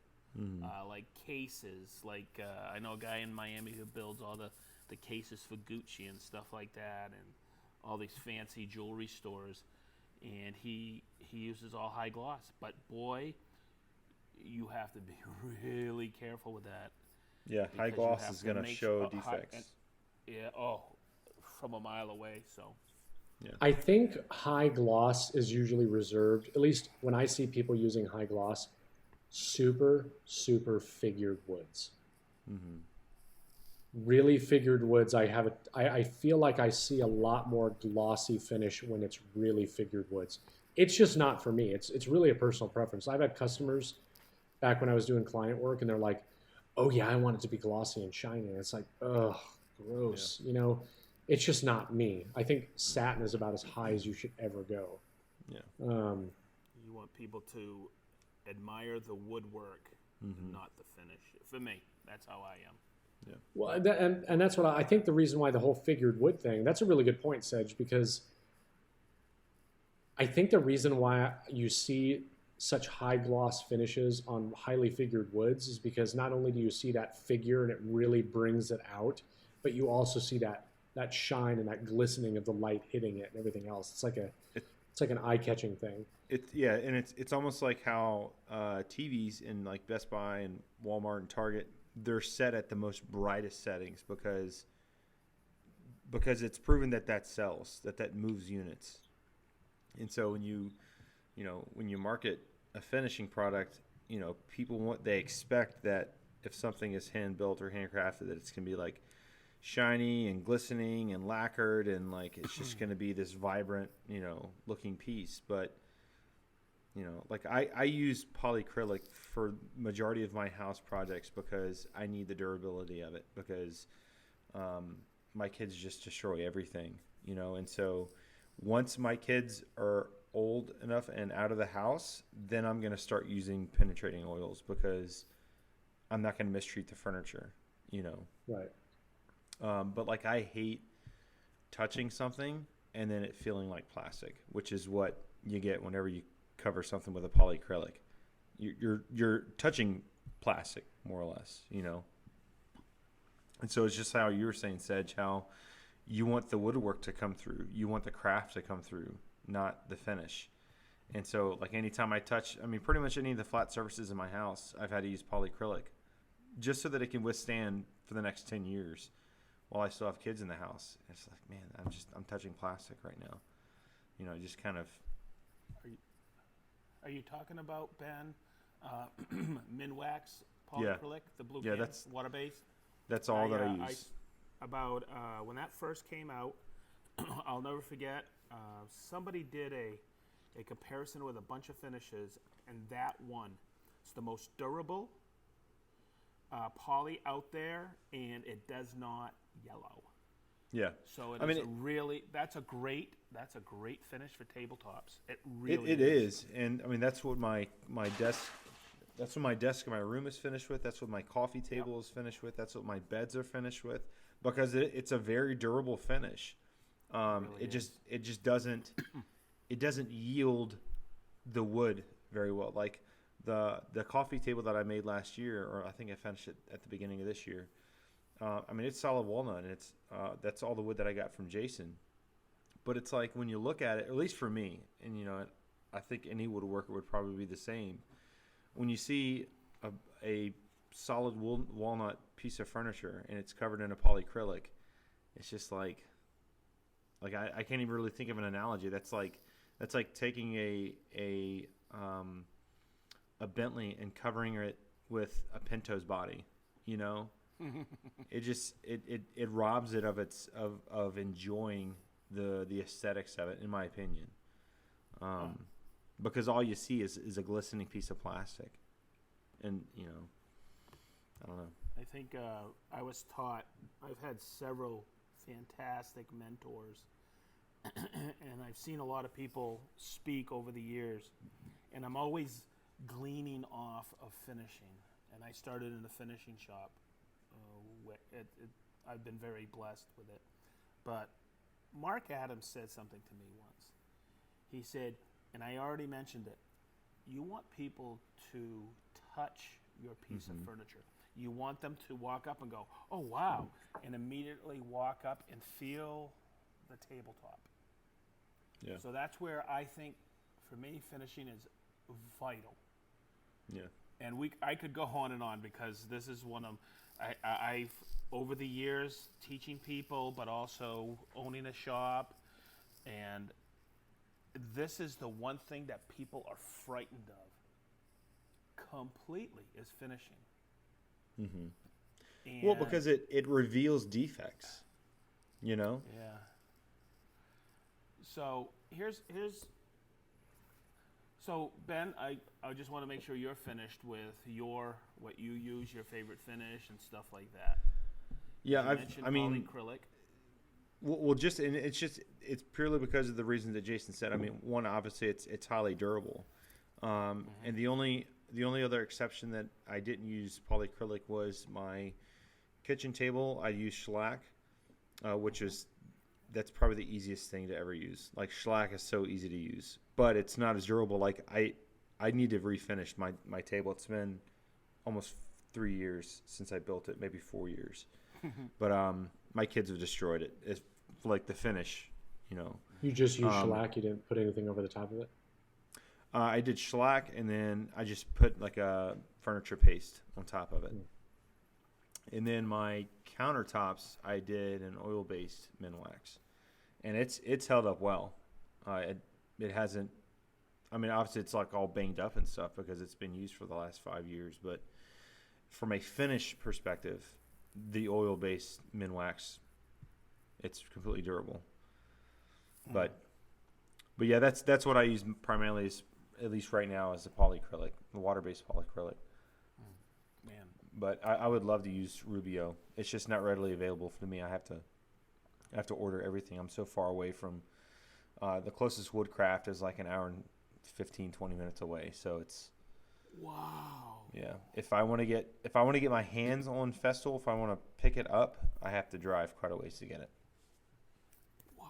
like cases. Like I know a guy in Miami who builds all the cases for Gucci and stuff like that, and all these fancy jewelry stores, and he uses all high gloss. But boy, you have to be really careful with that. Yeah, high gloss is going to show defects. From a mile away, so. Yeah. I think high gloss is usually reserved, at least when I see people using high gloss, super, super figured woods. Mm-hmm. Really figured woods, I feel like I see a lot more glossy finish when it's really figured woods. It's just not for me. It's really a personal preference. I've had customers back when I was doing client work, and they're like, oh yeah, I want it to be glossy and shiny. And it's like, ugh, gross. Yeah. You know, it's just not me. I think satin is about as high as you should ever go. Yeah. You want people to admire the woodwork, not the finish. For me, that's how I am. Yeah. Well, and that's what I think the reason why the whole figured wood thing, that's a really good point, Sedge, because I think the reason why you see such high gloss finishes on highly figured woods is because not only do you see that figure and it really brings it out, but you also see that shine and that glistening of the light hitting it and everything else. It's like an eye-catching thing. It's almost like how TVs in like Best Buy and Walmart and Target, they're set at the most brightest settings because it's proven that sells, that moves units. And so when you market a finishing product, they expect that if something is hand built or handcrafted, that it's going to be like shiny and glistening and lacquered and like it's just going to be this vibrant, looking piece. But Like I use polyacrylic for majority of my house projects because I need the durability of it because my kids just destroy everything, and so once my kids are old enough and out of the house, then I'm going to start using penetrating oils because I'm not going to mistreat the furniture, Right. But like I hate touching something and then it feeling like plastic, which is what you get whenever you cover something with a polyacrylic. You're touching plastic more or less, And so it's just how you were saying, Sedge, how you want the woodwork to come through, you want the craft to come through, not the finish. And so like anytime I touch, pretty much any of the flat surfaces in my house, I've had to use polyacrylic just so that it can withstand for the next 10 years while I still have kids in the house. It's like, man, I'm touching plastic right now. Just kind of. Are you talking about, Ben, Minwax polyacrylic, the blue can, that's water-based? That's all that I use. When that first came out, I'll never forget, somebody did a comparison with a bunch of finishes, and that one is the most durable poly out there, and it does not yellow. Yeah. So that's a great finish for tabletops. It really it is. And that's what my desk in my room is finished with. That's what my coffee table is finished with. That's what my beds are finished with because it's a very durable finish. It just doesn't yield the wood very well. Like the coffee table that I made last year, or I think I finished it at the beginning of this year. It's solid walnut, and that's all the wood that I got from Jason. But it's like when you look at it, at least for me, and I think any woodworker would probably be the same. When you see a solid walnut piece of furniture and it's covered in a polyacrylic, it's just like I can't even really think of an analogy. That's like taking a Bentley and covering it with a Pinto's body, It robs it of enjoying the aesthetics of it, in my opinion. Because all you see is a glistening piece of plastic, and I don't know. I think I was taught. I've had several fantastic mentors, and I've seen a lot of people speak over the years, and I'm always gleaning off of finishing. And I started in a finishing shop. I've been very blessed with it. But Mark Adams said something to me once. He said, and I already mentioned it, you want people to touch your piece of furniture. You want them to walk up and go, oh, wow, and immediately walk up and feel the tabletop. Yeah. So that's where I think, for me, finishing is vital. Yeah. And I could go on and on because this is one of I've over the years teaching people, but also owning a shop, and this is the one thing that people are frightened of completely is finishing. Mm-hmm. Well, because it reveals defects, Yeah. So So Ben, I just want to make sure you're finished with what you use, your favorite finish and stuff like that. Yeah, polyacrylic. Well, it's purely because of the reasons that Jason said. One, obviously it's highly durable, and the only other exception that I didn't use polyacrylic was my kitchen table. I used shellac, that's probably the easiest thing to ever use. Like shellac is so easy to use, but it's not as durable. Like I need to refinish my table. It's been almost 3 years since I built it, maybe 4 years. But my kids have destroyed it. It's like the finish, You just used shellac. You didn't put anything over the top of it. I did shellac, and then I just put like a furniture paste on top of it. And then my countertops, I did an oil-based Minwax, and it's held up well. It hasn't. Obviously it's like all banged up and stuff because it's been used for the last 5 years. But from a finish perspective, the oil-based Minwax, it's completely durable. But yeah, that's what I use primarily at least right now, is the polyacrylic, the water-based polyacrylic. Man, But I would love to use Rubio. It's just not readily available for me. I have to order everything. I'm so far away from the closest Woodcraft is like an hour and 15, 20 minutes away. So it's wow. yeah. If I want to get my hands on Festool, if I want to pick it up, I have to drive quite a ways to get it. Wow.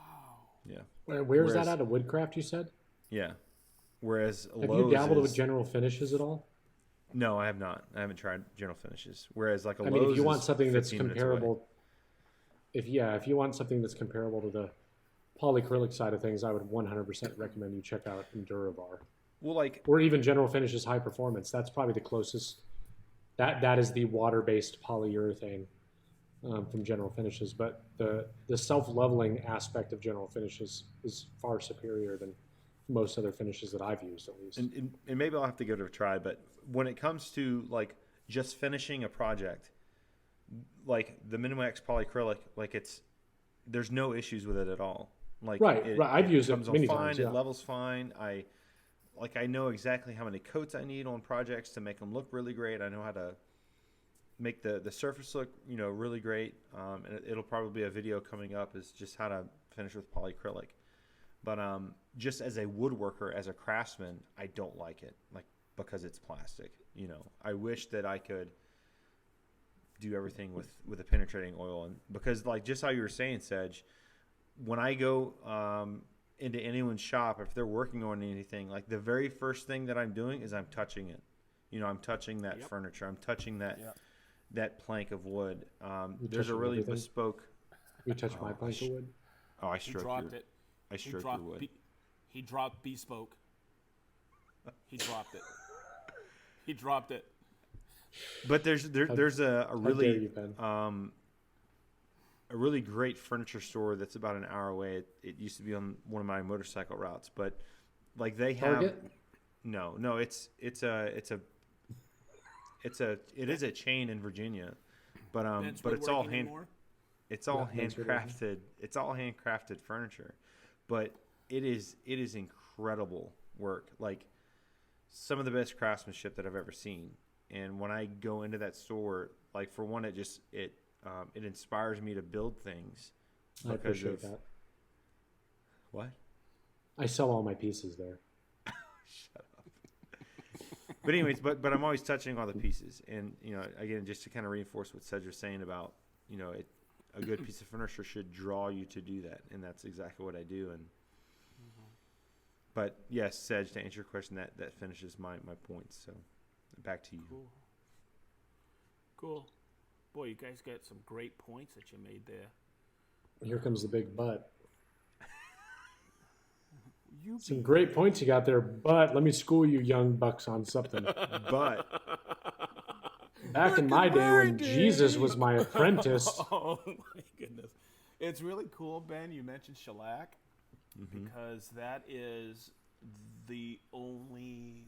Yeah. Where's that out of Woodcraft, you said? Yeah. Whereas Have Lowe's you dabbled is, with General Finishes at all? No, I have not. I haven't tried General Finishes. Whereas like a I Lowe's mean, if you want is something that's 15 minutes away. comparable, if you want something that's comparable to the polyacrylic side of things, I would 100% recommend you check out Enduravar. Well, like Or even General Finishes High Performance. That's probably the closest. That is the water-based polyurethane from General Finishes. But the self-leveling aspect of General Finishes is far superior than most other finishes that I've used, at least. and maybe I'll have to give it a try. But when it comes to like just finishing a project, like the Minimax polyacrylic, like there's no issues with it at all. Like right. I've used it comes on many fine. times. Yeah. It levels fine. I know exactly how many coats I need on projects to make them look really great. I know how to make the surface look, really great. And it'll probably be a video coming up is just how to finish with polyacrylic. But just as a woodworker, as a craftsman, I don't like it, like because it's plastic. I wish that I could do everything with a penetrating oil, and because like just how you were saying, Sedge, when I go into anyone's shop, if they're working on anything, like the very first thing that I'm doing is I'm touching it. I'm touching that furniture. I'm touching that plank of wood. There's a really everything? bespoke. You touch my plank of wood? Oh, I He stroke dropped your, it. I He stroke your dropped, wood. he dropped bespoke. He dropped it. He dropped it. But there's a How dare really you, Ben? a really great furniture store that's about an hour away. It used to be on one of my motorcycle routes, but like they have Target? no, it is a chain in Virginia, but Ben's but it's all Woodworking hand anymore? it's all Yeah, Ben's Woodworking. handcrafted. It's all handcrafted furniture, but it is incredible work. Like some of the best craftsmanship that I've ever seen. And when I go into that store, like for one, it inspires me to build things. I appreciate that. What? I sell all my pieces there. Shut up. But anyways, but I'm always touching all the pieces, and again, just to kind of reinforce what Sedge was saying about a good piece of furniture should draw you to do that, and that's exactly what I do. And but yes, Sedge, to answer your question, that finishes my points. So back to you. Cool. Boy, you guys got some great points that you made there. Here comes the big but. You Some great points you got there, but let me school you young bucks on something. But Back in my day when Jesus was my apprentice, Oh my goodness. It's really cool, Ben, you mentioned shellac because that is the only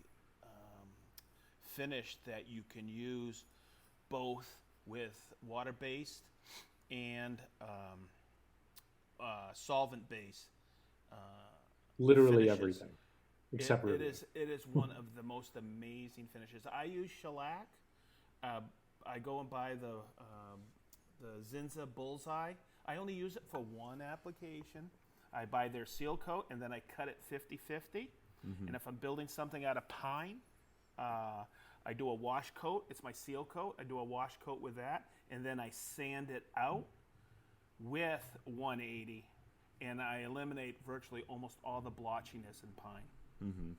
finish that you can use both with water-based and solvent-based. literally Finishes. everything except Ruby. It is one of the most amazing finishes. I use shellac. I go and buy the Zinza Bullseye. I only use it for one application. I buy their seal coat and then I cut it 50-50. And if I'm building something out of pine, I do a wash coat. It's my seal coat. I do a wash coat with that, and then I sand it out with 180, and I eliminate virtually almost all the blotchiness in pine.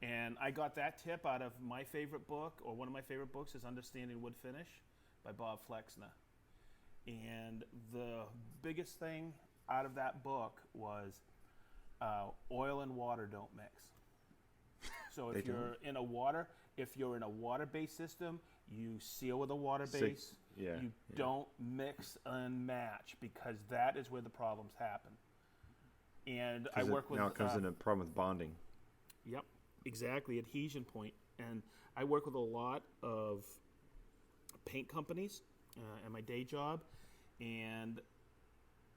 And I got that tip out of my favorite book, or one of my favorite books is Understanding Wood Finish by Bob Flexner. And the biggest thing out of that book was oil and water don't mix. So if you're in a water-based system, you seal with a water base. You don't mix and match because that is where the problems happen. And I work with now it comes in a problem with bonding. Yep, exactly, adhesion point. And I work with a lot of paint companies at my day job, and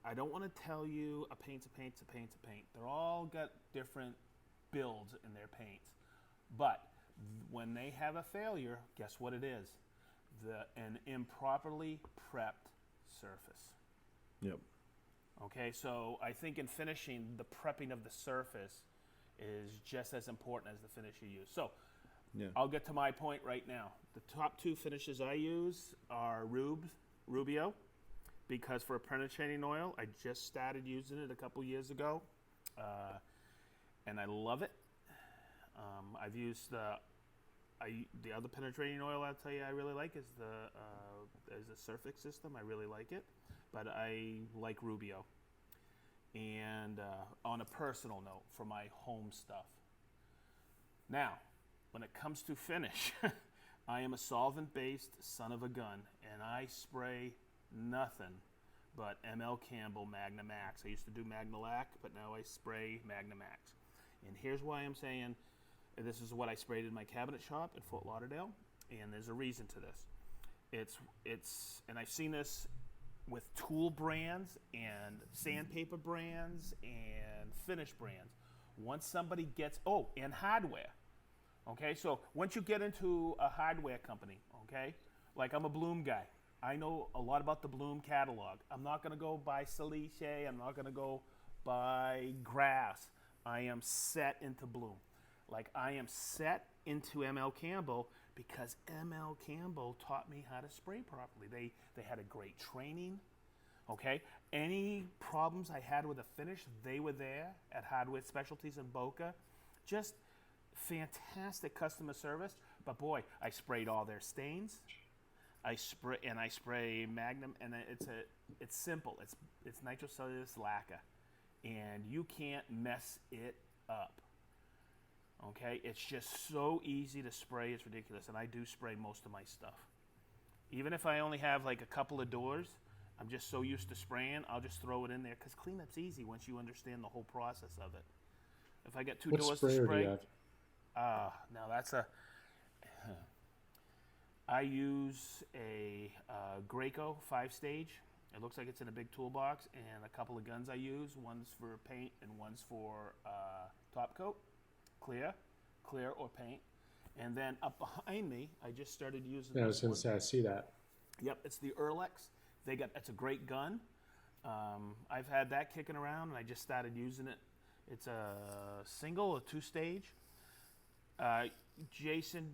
I don't want to tell you a paint's a paint's a paint's a paint. They're all got different builds in their paints. But when they have a failure, guess what it is? An improperly prepped surface. Yep. Okay, so I think in finishing, the prepping of the surface is just as important as the finish you use. So Yeah. I'll get to my point right now. The top two finishes I use are Rubio, because for a penetrating oil, I just started using it a couple years ago, and I love it. I've used the other penetrating oil I'll tell you I really like is the Surfix system. I really like it, but I like Rubio. And on a personal note, for my home stuff. Now, when it comes to finish, I am a solvent-based son of a gun, and I spray nothing but ML Campbell Magna Max. I used to do Magnalac, but now I spray Magna Max. And here's why I'm saying this is what I sprayed in my cabinet shop at Fort Lauderdale, and there's a reason to this. And I've seen this with tool brands and sandpaper brands and finish brands. Once somebody gets, and hardware. Okay, so once you get into a hardware company, okay, like I'm a Bloom guy. I know a lot about the Bloom catalog. I'm not going to go buy Salice. I'm not going to go buy Grass. I am set into Bloom. Like I am set into ML Campbell because ML Campbell taught me how to spray properly. They had a great training. Okay, any problems I had with a finish, they were there at Hardware Specialties in Boca. Just fantastic customer service. But boy, I sprayed all their stains. I spray Magnum, and it's simple. It's nitrocellulose lacquer, and you can't mess it up. Okay, it's just so easy to spray. It's ridiculous, and I do spray most of my stuff. Even if I only have like a couple of doors, I'm just so used to spraying, I'll just throw it in there because cleanup's easy once you understand the whole process of it. If I get two What doors to sprayer spray, do you have? now that's I use a Graco 5-stage. It looks like it's in a big toolbox, and a couple of guns I use. One's for paint and one's for top coat, clear or paint. And then up behind me, I just started using. Yeah, I was going to say, I see that. Yep, it's the Erlex. It's a great gun. I've had that kicking around, and I just started using it. It's a single or 2-stage. Jason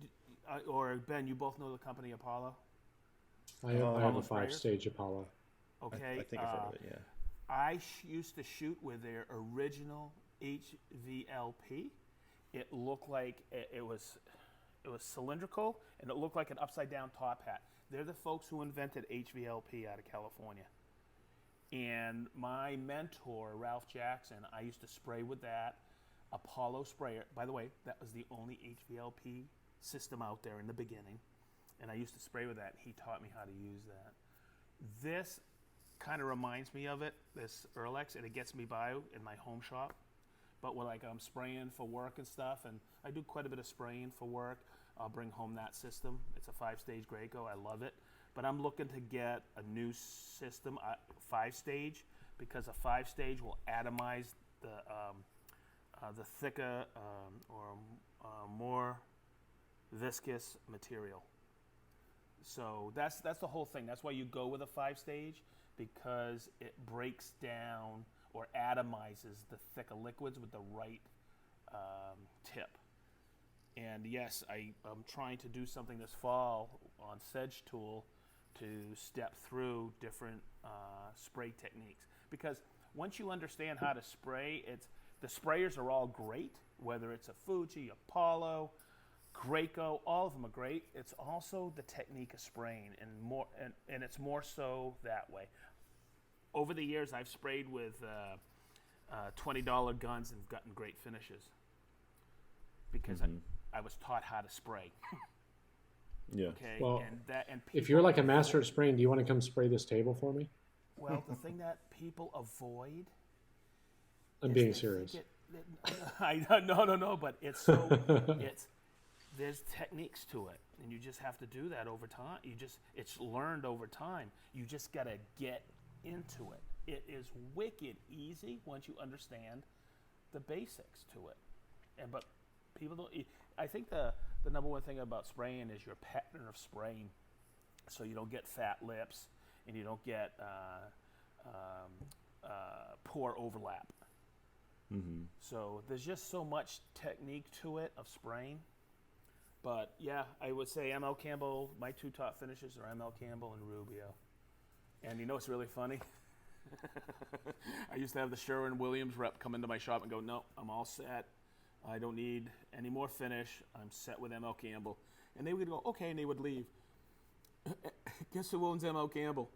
or Ben, you both know the company Apollo? I have a sprayers? 5-stage Apollo. Okay. I think I've heard of it, yeah. I used to shoot with their original HVLP. It looked like it was cylindrical, and it looked like an upside-down top hat. They're the folks who invented HVLP out of California. And my mentor, Ralph Jackson, I used to spray with that Apollo sprayer. By the way, that was the only HVLP system out there in the beginning. And I used to spray with that. He taught me how to use that. This kind of reminds me of it, this Erlex, and it gets me by in my home shop. But when I'm spraying for work and stuff, and I do quite a bit of spraying for work, I'll bring home that system. It's a 5-stage Graco. I love it. But I'm looking to get a new system, 5-stage, because a 5-stage will atomize the thicker or more viscous material. So that's the whole thing. That's why you go with a 5-stage, because it breaks down or atomizes the thicker liquids with the right tip. And yes, I'm trying to do something this fall on Sedge Tool to step through different spray techniques. Because once you understand how to spray, the sprayers are all great, whether it's a Fuji, Apollo, Graco, all of them are great. It's also the technique of spraying, and it's more so that way. Over the years, I've sprayed with $20 guns and gotten great finishes because I was taught how to spray. Yeah. Okay. Well, and if you're like a master at spraying, do you want to come spray this table for me? Well, the thing that people avoid. I'm being serious. No, but it's so there's techniques to it, and you just have to do that over time. It's learned over time. You just gotta get into it. It is wicked easy once you understand the basics to it. But people don't. I think the number one thing about spraying is your pattern of spraying, so you don't get fat lips and you don't get pore overlap. Mm-hmm. So there's just so much technique to it of spraying. But yeah, I would say ML Campbell. My two top finishes are ML Campbell and Rubio. And you know what's really funny? I used to have the Sherwin-Williams rep come into my shop and go, "No, I'm all set. I don't need any more finish. I'm set with ML Campbell." And they would go, "Okay," and they would leave. Guess who owns ML Campbell?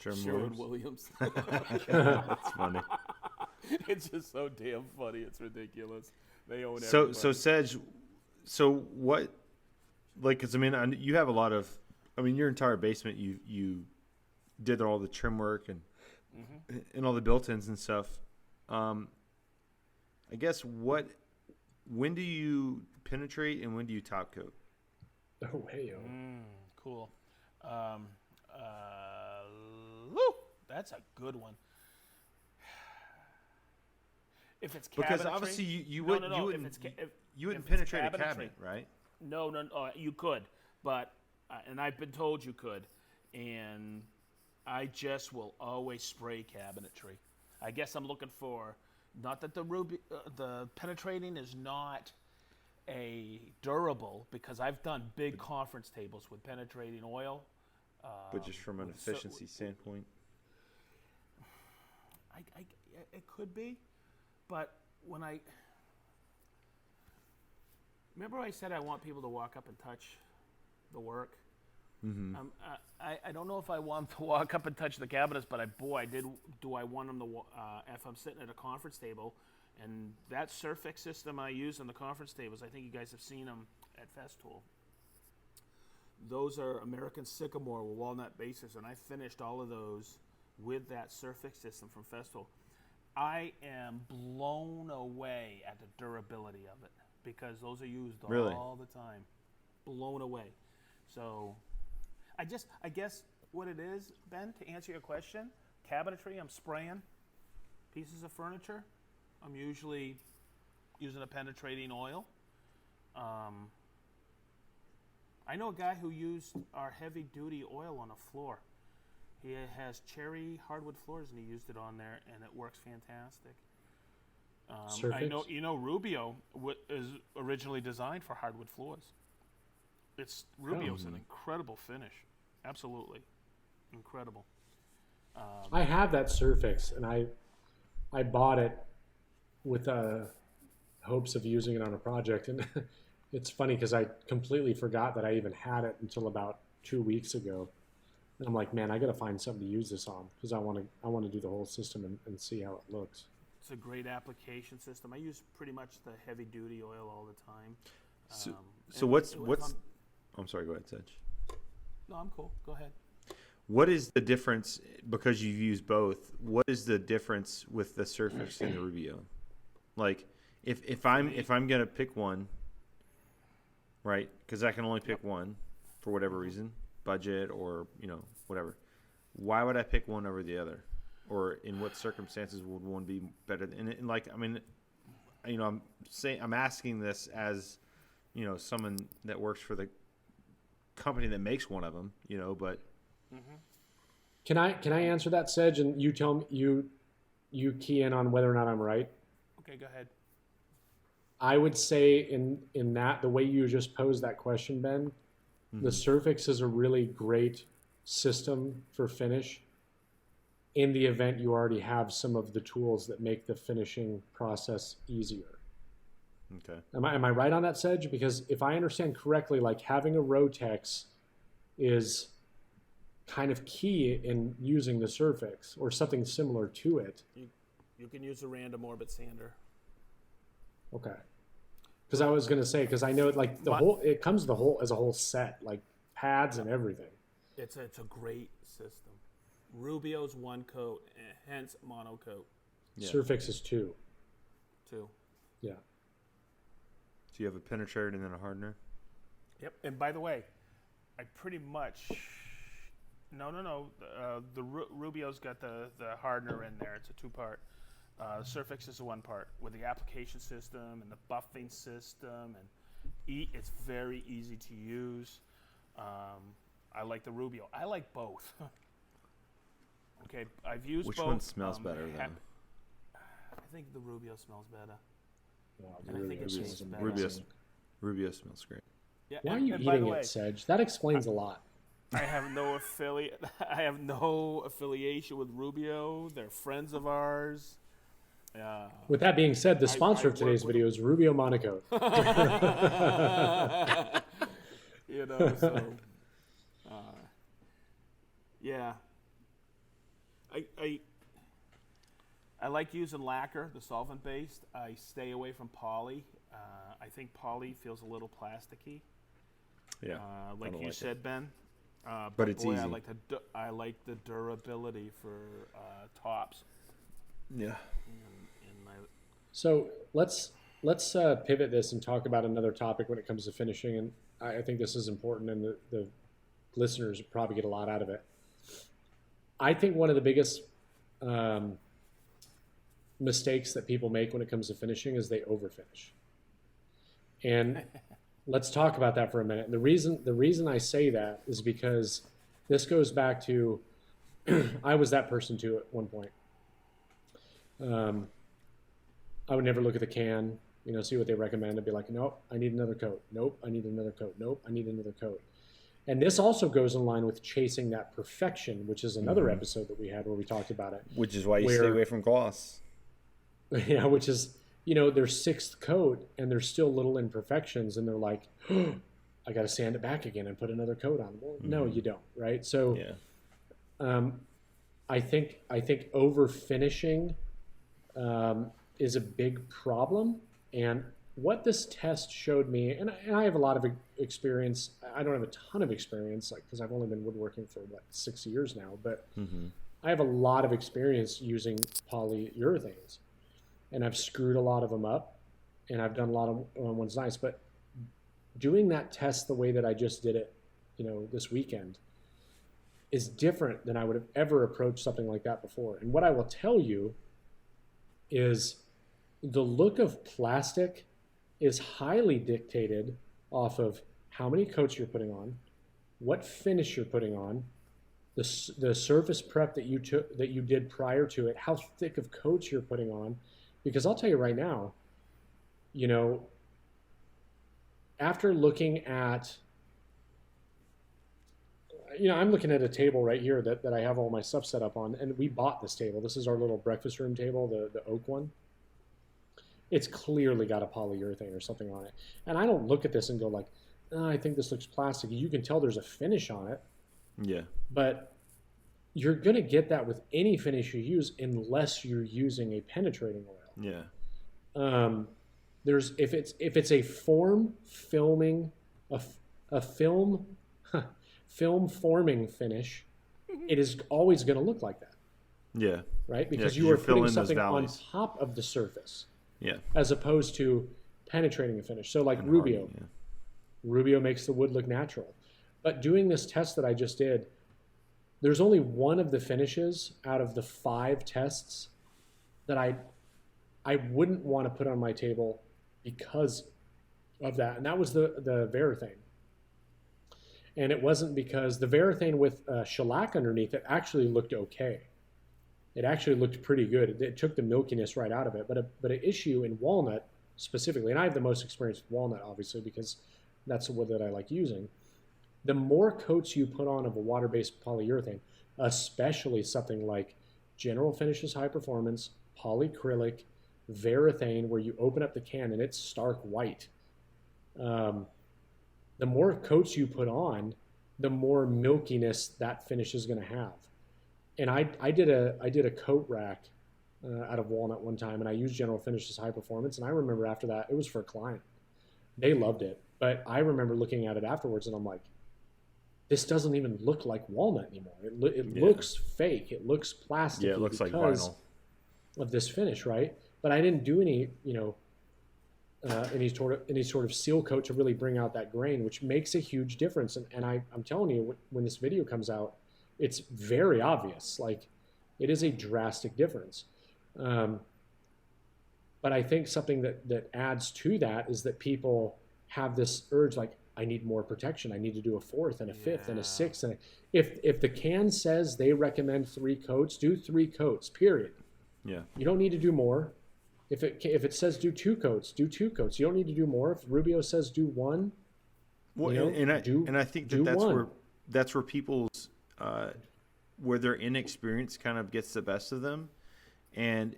Sherwin-Williams. Sherwin-Williams. That's funny. It's just so damn funny. It's ridiculous. They own So everybody. Sedge, so what? Like, because I mean, you have a lot of. I mean, your entire basement, you did all the trim work and and all the built-ins and stuff. I guess when do you penetrate and when do you top coat? Oh, hey, Cool. Woo, that's a good one. If it's cabinetry, Because obviously you No, wouldn't no, no. you If wouldn't it's you wouldn't if it's penetrate a cabinetry. cabinet, right? No, you could, but and I've been told you could, and I just will always spray cabinetry. I guess I'm looking for not that the penetrating is not a durable, because I've done big conference tables with penetrating oil. But just from an efficiency standpoint. It could be, but when I remember, I said I want people to walk up and touch the work. Mm-hmm. I don't know if I want them to walk up and touch the cabinets, but do I want them to? If I'm sitting at a conference table, and that Surfix system I use on the conference tables, I think you guys have seen them at Festool. Those are American sycamore with walnut bases, and I finished all of those with that Surfix system from Festool. I am blown away at the durability of it, because those are used Really? all the time. Blown away. So I guess what it is, Ben, to answer your question, cabinetry, I'm spraying. Pieces of furniture, I'm usually using a penetrating oil. I know a guy who used our heavy-duty oil on a floor. He has cherry hardwood floors, and he used it on there, and it works fantastic. I know Rubio is originally designed for hardwood floors. Rubio's an incredible finish, absolutely incredible. I have that Surfix, and I bought it with hopes of using it on a project, and it's funny because I completely forgot that I even had it until about 2 weeks ago. And I'm like, man, I got to find something to use this on, because I want to do the whole system and see how it looks. It's a great application system. I use pretty much the heavy duty oil all the time. So what's I'm sorry, go ahead, Sedge. No, I'm cool. Go ahead. What is the difference, because you've used both? What is the difference with the Surfix and the Rubio? Like, if I'm gonna pick one, right? Because I can only pick one for whatever reason, budget or whatever. Why would I pick one over the other? Or in what circumstances would one be better? And like, I mean, I'm asking this as someone that works for the company that makes one of them, but. Can I answer that, Sedge, and you tell me you key in on whether or not I'm right? Okay, go ahead. I would say in that, the way you just posed that question, Ben, the Surfix is a really great system for finish in the event you already have some of the tools that make the finishing process easier. Okay. Am I right on that, Sedge? Because if I understand correctly, like having a Rotex is kind of key in using the Surfix or something similar to it. You can use a random orbit sander. Okay. Because I was going to say, because I know it comes as a whole set, like pads and everything. It's a great system. Rubio's one coat, hence monocoat. Yeah. Surfix is two. Yeah. So you have a penetrator and then a hardener? Yep. And by the way, I pretty much no. The Rubio's got the hardener in there. It's a two-part. The Surfix is a one-part with the application system and the buffing system, and It's very easy to use. I like the Rubio. I like both. Okay, I've used Which both. one smells better, though? I think the Rubio smells better. Wow, And I think it tastes better. Rubio smells great. Yeah, Why are you and by the eating way, it, Sedge? That explains a lot. I have no affiliation with Rubio. They're friends of ours. With that being said, the sponsor of work today's with video is Rubio Monaco. So yeah. I like using lacquer, the solvent based. I stay away from poly. I think poly feels a little plasticky. Yeah. Like you said, Ben. But it's easy. I like the durability for tops. Yeah. So let's pivot this and talk about another topic when it comes to finishing, and I think this is important, and the listeners probably get a lot out of it. I think one of the biggest mistakes that people make when it comes to finishing is they overfinish. And let's talk about that for a minute. And the reason I say that is because this goes back to I was that person too at one point. I would never look at the can, see what they recommend and be like, nope, I need another coat. Nope, I need another coat. Nope, I need another coat. And this also goes in line with chasing that perfection, which is another episode that we had where we talked about it. Which is why you stay away from gloss. Yeah, which is, their sixth coat and there's still little imperfections, and they're like, oh, I got to sand it back again and put another coat on. Well, no, you don't, right? So, I think over finishing is a big problem. And what this test showed me, and I have a lot of experience. I don't have a ton of experience, because I've only been woodworking for 6 years now, but I have a lot of experience using polyurethanes, and I've screwed a lot of them up, and I've done a lot of ones nice. But doing that test the way that I just did it, this weekend, is different than I would have ever approached something like that before. And what I will tell you is the look of plastic is highly dictated off of how many coats you're putting on, what finish you're putting on, the surface prep that you did prior to it, how thick of coats you're putting on. Because I'll tell you right now, after looking at, I'm looking at a table right here that I have all my stuff set up on, and we bought this table. This is our little breakfast room table, the oak one. It's clearly got a polyurethane or something on it. And I don't look at this and go like, oh, I think this looks plasticky. You can tell there's a finish on it. Yeah. But you're going to get that with any finish you use unless you're using a penetrating oil. Yeah. If it's a film forming finish, it is always going to look like that. Yeah. Right? Because you are putting something on top of the surface. Yeah. As opposed to penetrating the finish. So like Rubio. Rubio makes the wood look natural. But doing this test that I just did, there's only one of the finishes out of the 5 tests that I wouldn't want to put on my table because of that. And that was the Varathane. And it wasn't because the Varathane with shellac underneath it actually looked okay. It actually looked pretty good. It took the milkiness right out of it. But an issue in walnut specifically, and I have the most experience with walnut, obviously, because that's the wood that I like using. The more coats you put on of a water-based polyurethane, especially something like General Finishes High Performance, polyacrylic, Varathane, where you open up the can and it's stark white. The more coats you put on, the more milkiness that finish is going to have. And I did a coat rack out of walnut one time, and I used General Finishes High Performance, and I remember after that, it was for a client. They loved it. But I remember looking at it afterwards, and I'm like, this doesn't even look like walnut anymore. It looks fake. It looks plastic. Yeah, it looks like vinyl. Of this finish, right? But I didn't do any sort of seal coat to really bring out that grain, which makes a huge difference. And I'm telling you, when this video comes out, it's very obvious. Like, it is a drastic difference. But I think something that adds to that is that people have this urge like, I need more protection. I need to do a fourth and a fifth and a sixth. And if the can says they recommend 3 coats, do 3 coats, period. Yeah. You don't need to do more. If it says do 2 coats, do 2 coats. You don't need to do more. If Rubio says do 1, well, and I think that's where people's where their inexperience kind of gets the best of them, and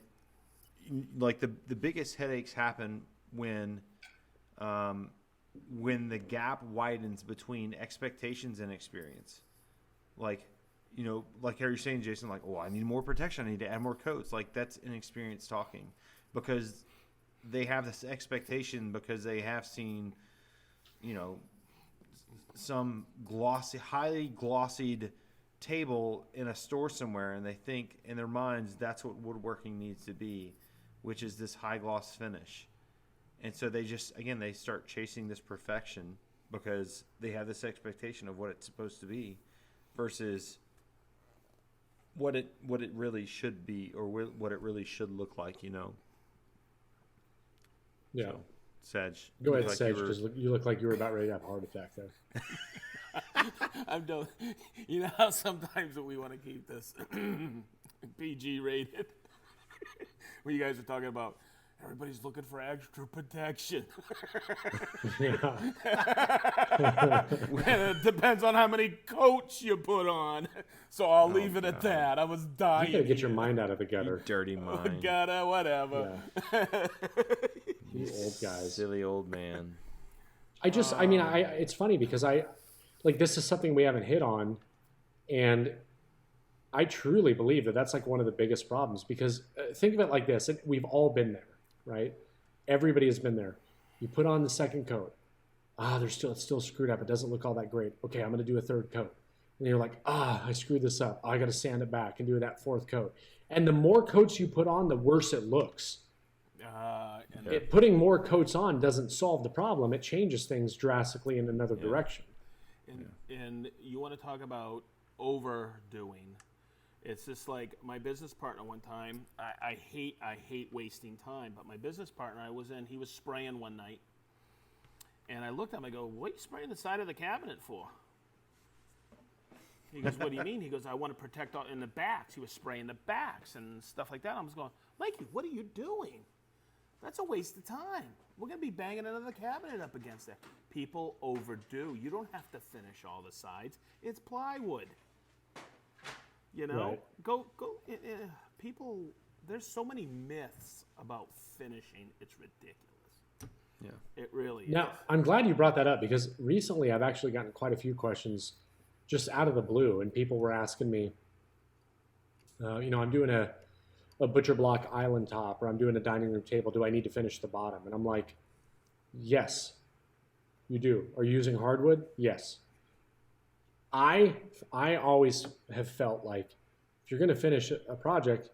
like the biggest headaches happen when the gap widens between expectations and experience. Like, like how you're saying, Jason, like, oh, I need more protection. I need to add more coats. Like, that's inexperience talking, because they have this expectation because they have seen, some highly glossied table in a store somewhere, and they think in their minds that's what woodworking needs to be, which is this high gloss finish. And so they start chasing this perfection because they have this expectation of what it's supposed to be versus what it really should be, or what it really should look like, Yeah. So, Sedge. Go ahead, Sedge, because you look like you were about ready to have a heart attack there. I'm done. You know how sometimes we want to keep this PG rated? When you guys are talking about everybody's looking for extra protection. And it depends on how many coats you put on. So I'll leave it at that. I was dying. You gotta get your mind out of the gutter. You dirty mind. Gutter, whatever. Yeah. You old guys. Silly old man. It's funny because this is something we haven't hit on, and I truly believe that that's like one of the biggest problems, because think of it like this, and we've all been there, right? Everybody has been there. You put on the second coat. It's still screwed up. It doesn't look all that great. Okay, I'm going to do a third coat. And you're like, I screwed this up. I got to sand it back and do that fourth coat. And the more coats you put on, the worse it looks. Putting more coats on doesn't solve the problem. It changes things drastically in another direction. And you want to talk about overdoing. It's just like my business partner one time. I hate wasting time, but my business partner he was spraying one night, and I looked at him. I go, "What are you spraying the side of the cabinet for?" He goes, "What do you mean?" He goes, "I want to protect in the backs." He was spraying the backs and stuff like that. I was going, "Mikey, what are you doing? That's a waste of time. We're going to be banging another cabinet up against it." People overdo. You don't have to finish all the sides. It's plywood. Right. Go. People, there's so many myths about finishing. It's ridiculous. Yeah. It really is. Now, I'm glad you brought that up, because recently I've actually gotten quite a few questions just out of the blue, and people were asking me, I'm doing a butcher block island top, or I'm doing a dining room table. Do I need to finish the bottom? And I'm like, yes, you do. Are you using hardwood? Yes. I always have felt like if you're going to finish a project,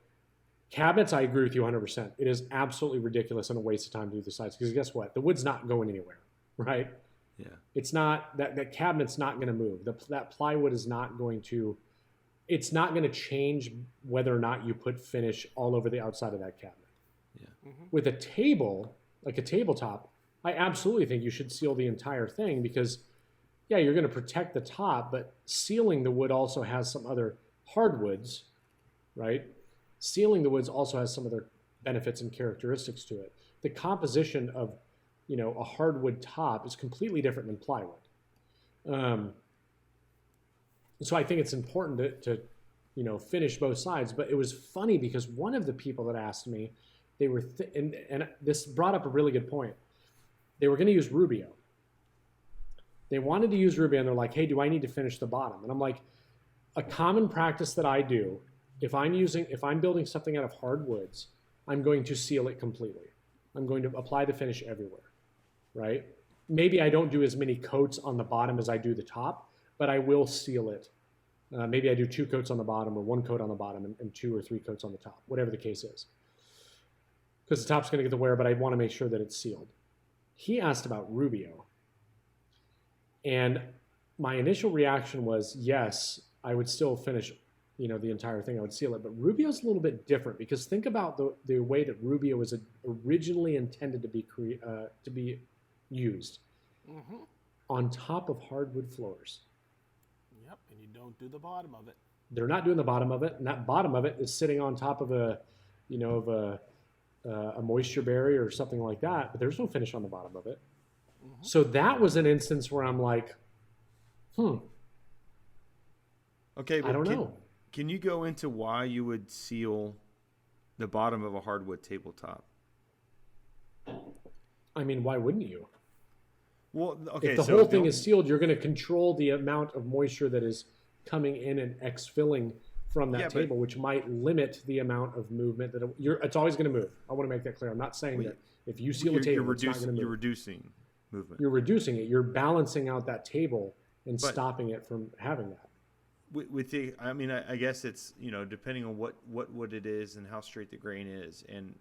cabinets, I agree with you 100%. It is absolutely ridiculous and a waste of time to do the sides, because guess what? The wood's not going anywhere, right? Yeah. It's not, that cabinet's not going to move. That plywood is not going to, it's not going to change whether or not you put finish all over the outside of that cabinet. Yeah. Mm-hmm. With a table, like a tabletop, I absolutely think you should seal the entire thing, because yeah, you're going to protect the top, but sealing the wood also has some other hardwoods, right? Sealing the woods also has some other benefits and characteristics to it. The composition of, a hardwood top is completely different than plywood. So I think it's important to finish both sides. But it was funny because one of the people that asked me, they were, and this brought up a really good point. They were going to use Rubio. They wanted to use Rubio, and they're like, hey, do I need to finish the bottom? And I'm like, a common practice that I do, if I'm building something out of hardwoods, I'm going to seal it completely. I'm going to apply the finish everywhere, right? Maybe I don't do as many coats on the bottom as I do the top, but I will seal it. Maybe I do 2 coats on the bottom, or 1 coat on the bottom, and 2 or 3 coats on the top, whatever the case is. Because the top's going to get the wear, but I want to make sure that it's sealed. He asked about Rubio. And my initial reaction was, yes, I would still finish, the entire thing. I would seal it. But Rubio's a little bit different, because think about the way that Rubio was originally intended to be used. on top of hardwood floors. Yep, and you don't do the bottom of it. They're not doing the bottom of it, and that bottom of it is sitting on top of a moisture barrier or something like that, but there's no finish on the bottom of it. So that was an instance where I'm like, Okay, but I don't know. Can you go into why you would seal the bottom of a hardwood tabletop? I mean, why wouldn't you? Well, okay, If the whole thing is sealed, you're going to control the amount of moisture that is coming in and exfilling from that table, which might limit the amount of movement that it's always going to move. I want to make that clear. I'm not saying that if you seal a table, it's not going to move. You're reducing movement. You're reducing it. You're balancing out that table and stopping it from having that. I guess it's, depending on what wood it is and how straight the grain is, and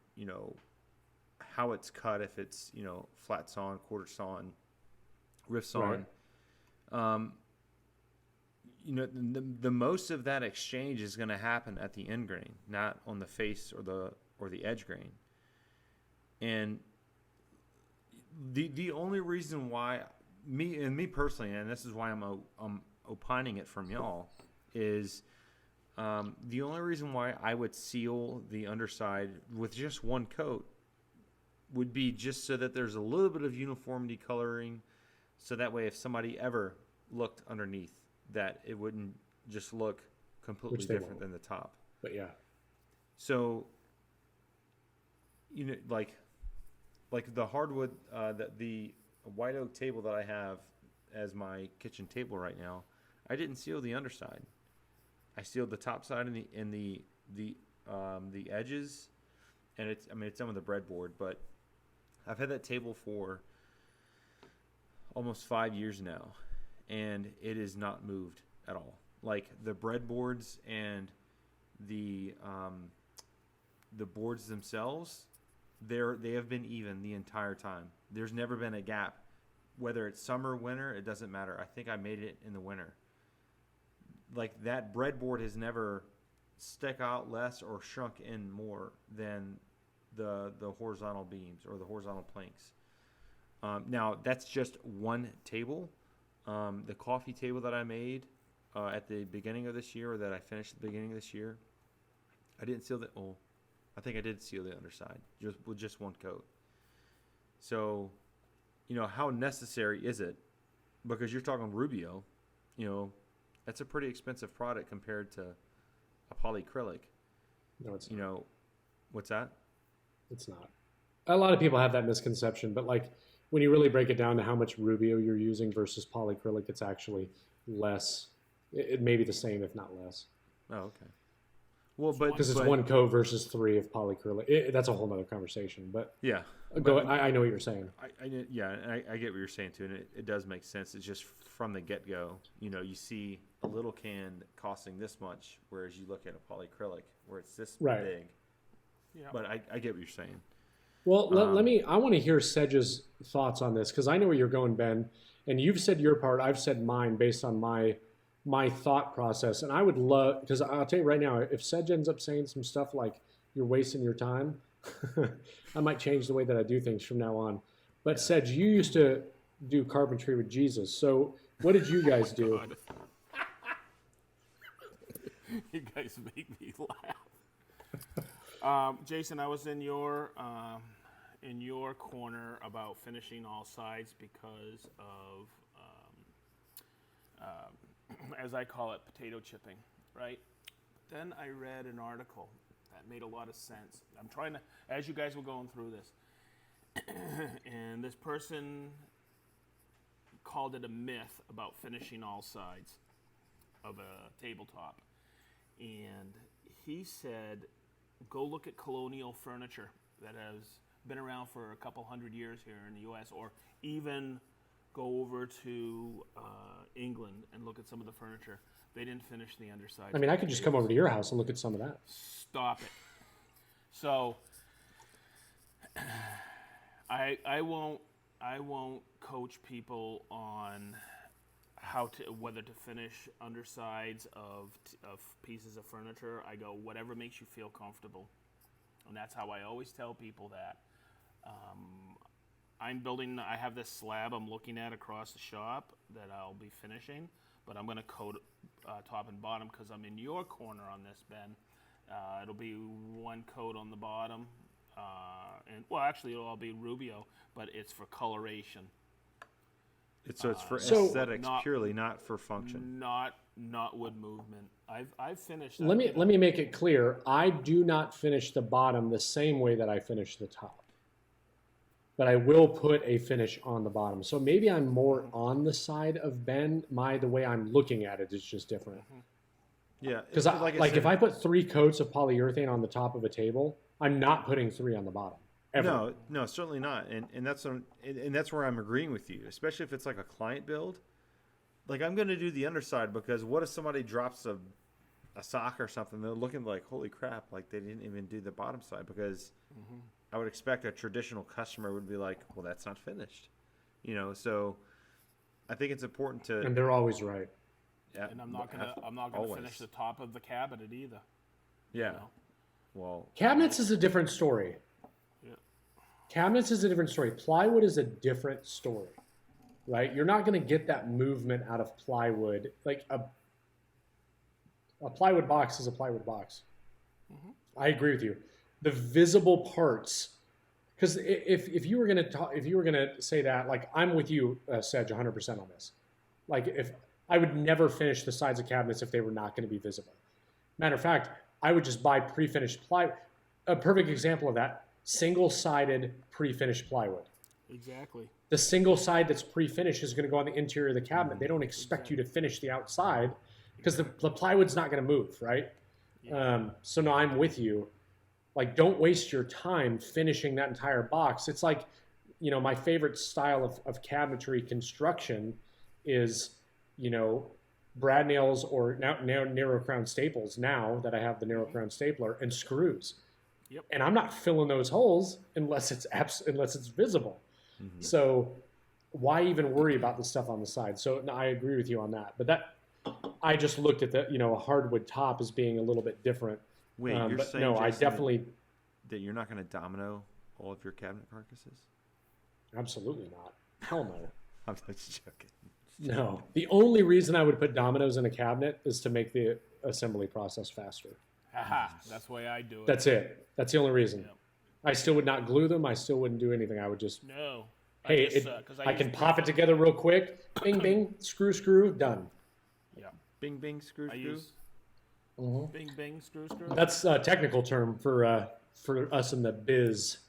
how it's cut, if it's flat sawn, quarter sawn, rift sawn. Right. The most of that exchange is going to happen at the end grain, not on the face or the edge grain. And the only reason why me personally, and this is why I'm opining it from y'all, is the only reason why I would seal the underside with just one coat would be just so that there's a little bit of uniformity coloring, so that way if somebody ever looked underneath, that it wouldn't just look completely different than the top. But yeah. So, like the hardwood, the white oak table that I have as my kitchen table right now, I didn't seal the underside. I sealed the top side and the edges, and it's done with a breadboard. But I've had that table for almost 5 years now, and it is not moved at all. Like the breadboards and the boards themselves, they have been even the entire time. There's never been a gap, whether it's summer, winter, it doesn't matter. I think I made it in the winter. Like that breadboard has never stuck out less or shrunk in more than the horizontal beams or the horizontal planks. Now that's just one table. The coffee table that I made at the beginning of this year, or that I finished at the beginning of this year, I didn't seal I think I did seal the underside with just one coat. So, how necessary is it? Because you're talking Rubio, that's a pretty expensive product compared to a polyacrylic. No, it's not. What's that? It's not. A lot of people have that misconception, but like when you really break it down to how much Rubio you're using versus polyacrylic, it's actually less. It may be the same, if not less. Oh, okay. Well, because it's one coat versus 3 of polyacrylic. That's a whole other conversation. But yeah, I know what you're saying. I get what you're saying too, and it does make sense. It's just from the get go. You see a little can costing this much, whereas you look at a polyacrylic where it's this big. Yeah. But I get what you're saying. Well, I want to hear Sedge's thoughts on this, because I know where you're going, Ben, and you've said your part, I've said mine based on my thought process. And I would love, because I'll tell you right now, if Sedge ends up saying some stuff like you're wasting your time, I might change the way that I do things from now on. But yeah. Sedge, you used to do carpentry with Jesus. So what did you guys do? You guys make me laugh. Jason, I was in your corner about finishing all sides because of, as I call it, potato chipping, right? Then I read an article that made a lot of sense. I'm trying to, as you guys were going through this, and this person called it a myth about finishing all sides of a tabletop. And he said, go look at colonial furniture that has been around for a couple hundred years here in the U.S., or even go over to England and look at some of the furniture. They didn't finish the underside. I mean, I could just come over to your house and look at some of that. Stop it. So I won't coach people on whether to finish undersides of pieces of furniture. I go, whatever makes you feel comfortable. And that's how I always tell people that. I'm building. I have this slab I'm looking at across the shop that I'll be finishing, but I'm going to coat top and bottom because I'm in your corner on this, Ben. It'll be one coat on the bottom, and well, actually, it'll all be Rubio, but it's for coloration. So it's for So- aesthetics purely, not for function. Not wood movement. I've finished. Let me make it clear. I do not finish the bottom the same way that I finish the top, but I will put a finish on the bottom. So maybe I'm more on the side of Ben. The way I'm looking at it is just different. Yeah, Because if I put 3 coats of polyurethane on the top of a table, I'm not putting 3 on the bottom. Ever. No, certainly not. And that's where I'm agreeing with you, especially if it's like a client build. Like I'm going to do the underside because what if somebody drops a sock or something? They're looking like, holy crap, like they didn't even do the bottom side because I would expect a traditional customer would be like, well, that's not finished. So I think it's important to. And they're always right. Yeah, and I'm not gonna finish the top of the cabinet either. Yeah. Well, Cabinets is a different story. Yeah. Cabinets is a different story. Plywood is a different story, right? You're not going to get that movement out of plywood. Like a plywood box is a plywood box. I agree with you. The visible parts, because if you were going to say that, like I'm with you, Sedge, 100% on this. Like if I would never finish the sides of cabinets if they were not going to be visible. Matter of fact, I would just buy pre-finished plywood. A perfect example of that, single-sided pre-finished plywood. Exactly. The single side that's pre-finished is going to go on the interior of the cabinet. They don't expect you to finish the outside because the plywood's not going to move, right? Yeah. So no, I'm with you. Like, don't waste your time finishing that entire box. It's like, my favorite style of cabinetry construction is, brad nails or now narrow crown staples. Now that I have the narrow crown stapler and screws, Yep. and I'm not filling those holes unless it's visible. So why even worry about the stuff on the side? So no, I agree with you on that. But I just looked at a hardwood top as being a little bit different. wait, you're but saying no, Jason, I definitely that you're not going to domino all of your cabinet carcasses? absolutely not. Hell no. I'm just joking. No. The only reason I would put dominoes in a cabinet is to make the assembly process faster. Haha, that's the way I do it. That's it. That's the only reason. Yep. I still would not glue them. I still wouldn't do anything. I would just, No. hey, I can pop it together real quick. Bing, bing, screw, done. Yeah. Bing, bing, screw, I screw. use bing, bing, screw. That's a technical term for us in the biz.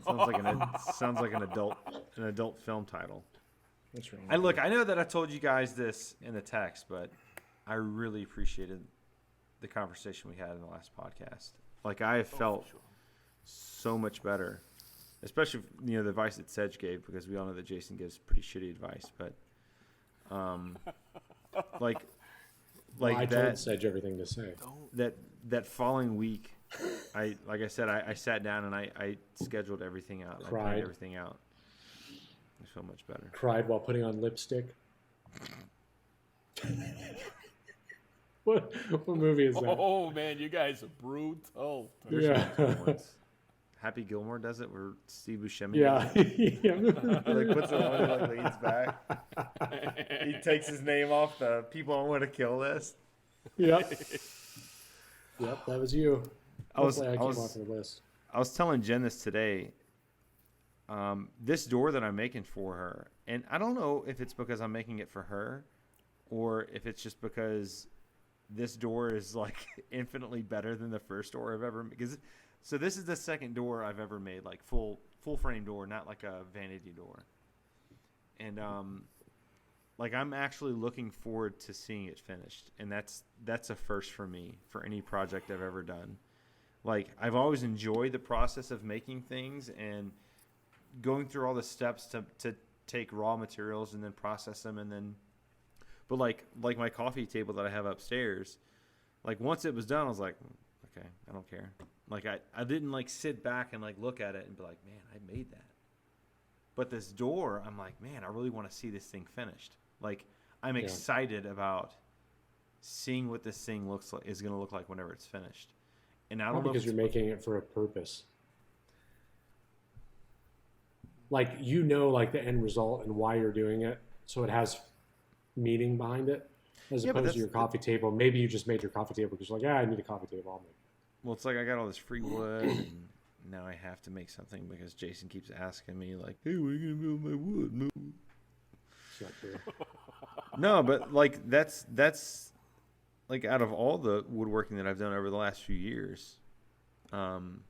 Sounds like an adult film title. That's right. I know that I told you guys this in the text, but I really appreciated the conversation we had in the last podcast. Like I have felt so much better, especially the advice that Sedge gave, because we all know that Jason gives pretty shitty advice. But I told Sedge everything to say. That following week, I sat down and I scheduled everything out. I planned everything out. I feel much better. Cried while putting on lipstick. What movie is that? Oh man, you guys are brutal. Yeah. Happy Gilmore does it, where Steve Buscemi. Yeah. Like puts it on, like leans back. He takes his name off the people I want to kill list. Yep. Yep, that was you. I was came off the list. I was telling Jen this today. This door that I'm making for her, and I don't know if it's because I'm making it for her, or if it's just because this door is like infinitely better than the first door I've ever made. So this is the second door I've ever made, like full frame door, not like a vanity door. And I'm actually looking forward to seeing it finished, and that's a first for me for any project I've ever done. Like I've always enjoyed the process of making things and going through all the steps to take raw materials and then process them, and then but like my coffee table that I have upstairs, like once it was done I was like, okay, I don't care. Like I didn't like sit back and like look at it and be like, man, I made that. But this door, I'm like, man, I really want to see this thing finished. Like I'm excited about seeing what this thing is going to look like whenever it's finished. And I don't know because you're making it for a purpose. like, you know, like the end result and why you're doing it, so it has meaning behind it, as Yeah, but opposed to your coffee table. Maybe you just made your coffee table because you're like, yeah, I need a coffee table. I'll make it. well, it's like I got all this free wood, and now I have to make something because Jason keeps asking me like, "Hey, when are you gonna build my wood?" No, It's not true. no, but like that's like out of all the woodworking that I've done over the last few years, um,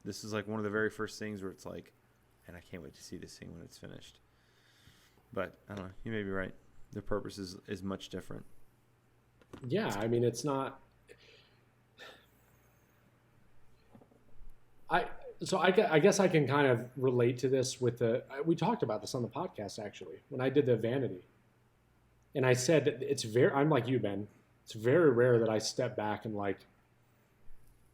this is like one of the very first things where it's like, and I can't wait to see this thing when it's finished. But I don't know. You may be right. The purpose is much different. Yeah, I mean, it's not. I guess I can kind of relate to this with we talked about this on the podcast actually when I did the vanity, and I said that I'm like you, Ben. It's very rare that I step back and like,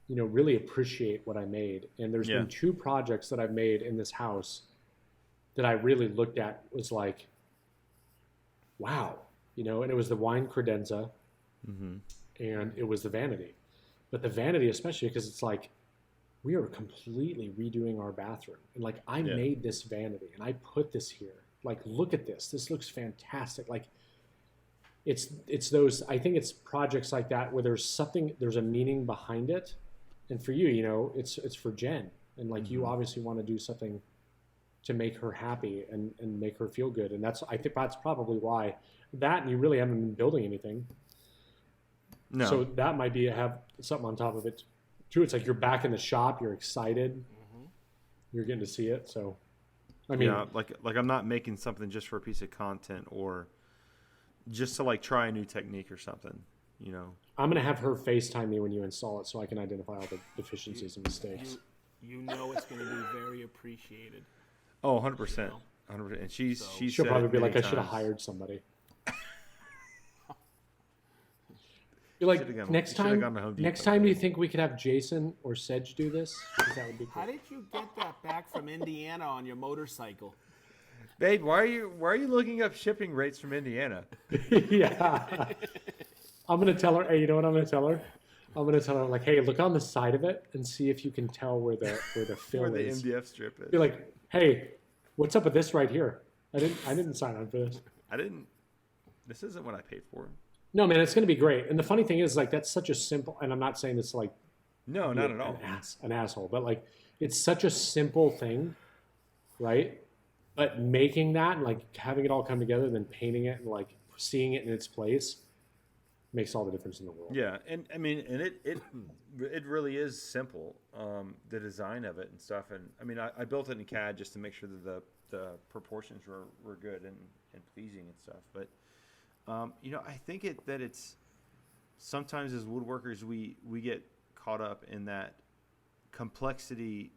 really appreciate what I made. And there's been 2 projects that I've made in this house that I really looked at was like, wow, and it was the wine credenza, and it was the vanity, but the vanity especially because it's like, we are completely redoing our bathroom. And like, I made this vanity and I put this here. Like, look at this. This looks fantastic. Like, it's those, I think it's projects like that where there's a meaning behind it. And for you, it's for Jen. And like, you obviously want to do something to make her happy and make her feel good. And I think that's probably why and you really haven't been building anything. No. So that might have something on top of it. True, it's like you're back in the shop. You're excited. You're getting to see it. So, I mean, like I'm not making something just for a piece of content or just to like try a new technique or something. I'm gonna have her FaceTime me when you install it, so I can identify all the deficiencies and mistakes. It's going to be very appreciated. Oh, 100%, 100%. And she'll probably be like, I should have hired somebody. You're like, next time, do you think we could have Jason or Sedge do this? Because that would be cool. How did you get that back from Indiana on your motorcycle? Babe, why are you looking up shipping rates from Indiana? Yeah. I'm going to tell her, hey, you know what I'm going to tell her? I'm going to tell her, like, hey, look on the side of it and see if you can tell where the fill where the is. MDF strip is. Be like, hey, what's up with this right here? I didn't sign on for this. This isn't what I paid for. No, man, it's going to be great. And the funny thing is, like, that's such a simple, and I'm not saying this like, no, not at all, an asshole, but like, it's such a simple thing, right? But making that and like having it all come together, then painting it and like seeing it in its place makes all the difference in the world. Yeah, and I mean, and it really is simple, the design of it and stuff. And I mean, I built it in CAD just to make sure that the proportions were good and pleasing and stuff. But I think that it's sometimes as woodworkers we get caught up in that complexity.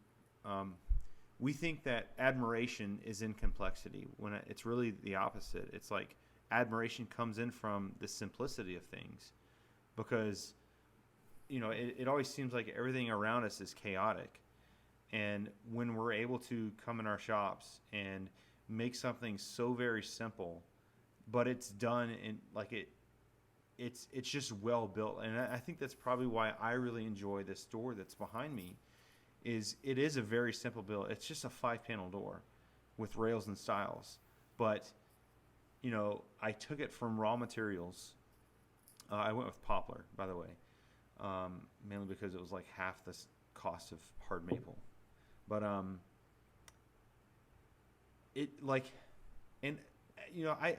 We think that admiration is in complexity when it's really the opposite. It's like admiration comes in from the simplicity of things, because it always seems like everything around us is chaotic, and when we're able to come in our shops and make something so very simple, but it's done in like it's just well built. And I think that's probably why I really enjoy this door that's behind me. It is a very simple build. It's just a 5-panel door with rails and stiles, but I took it from raw materials. I went with poplar, by the way, mainly because it was like half the cost of hard maple. But I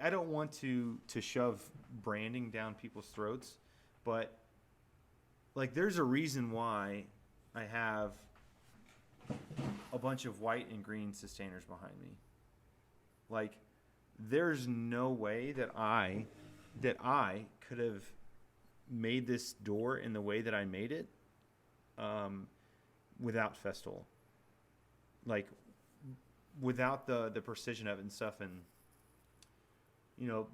don't want to shove branding down people's throats, but like there's a reason why I have a bunch of white and green sustainers behind me. Like, there's no way that I could have made this door in the way that I made it without Festool. Like, without the precision of it and stuff. And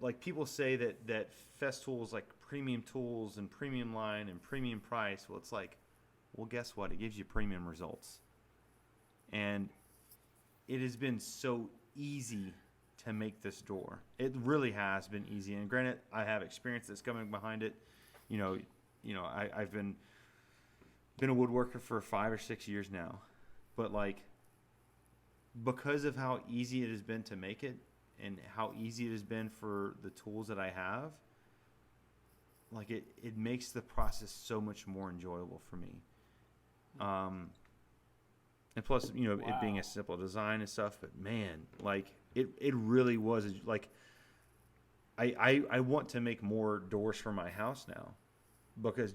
like people say that Festool is like premium tools and premium line and premium price. Well, it's like, well, guess what? It gives you premium results. And it has been so easy to make this door. It really has been easy. And granted, I have experience that's coming behind it. I've been a woodworker for 5 or 6 years now. But like, because of how easy it has been to make it and how easy it has been for the tools that I have, like it makes the process so much more enjoyable for me. And plus, you know, it being a simple design and stuff, but man, like it really was like I want to make more doors for my house now because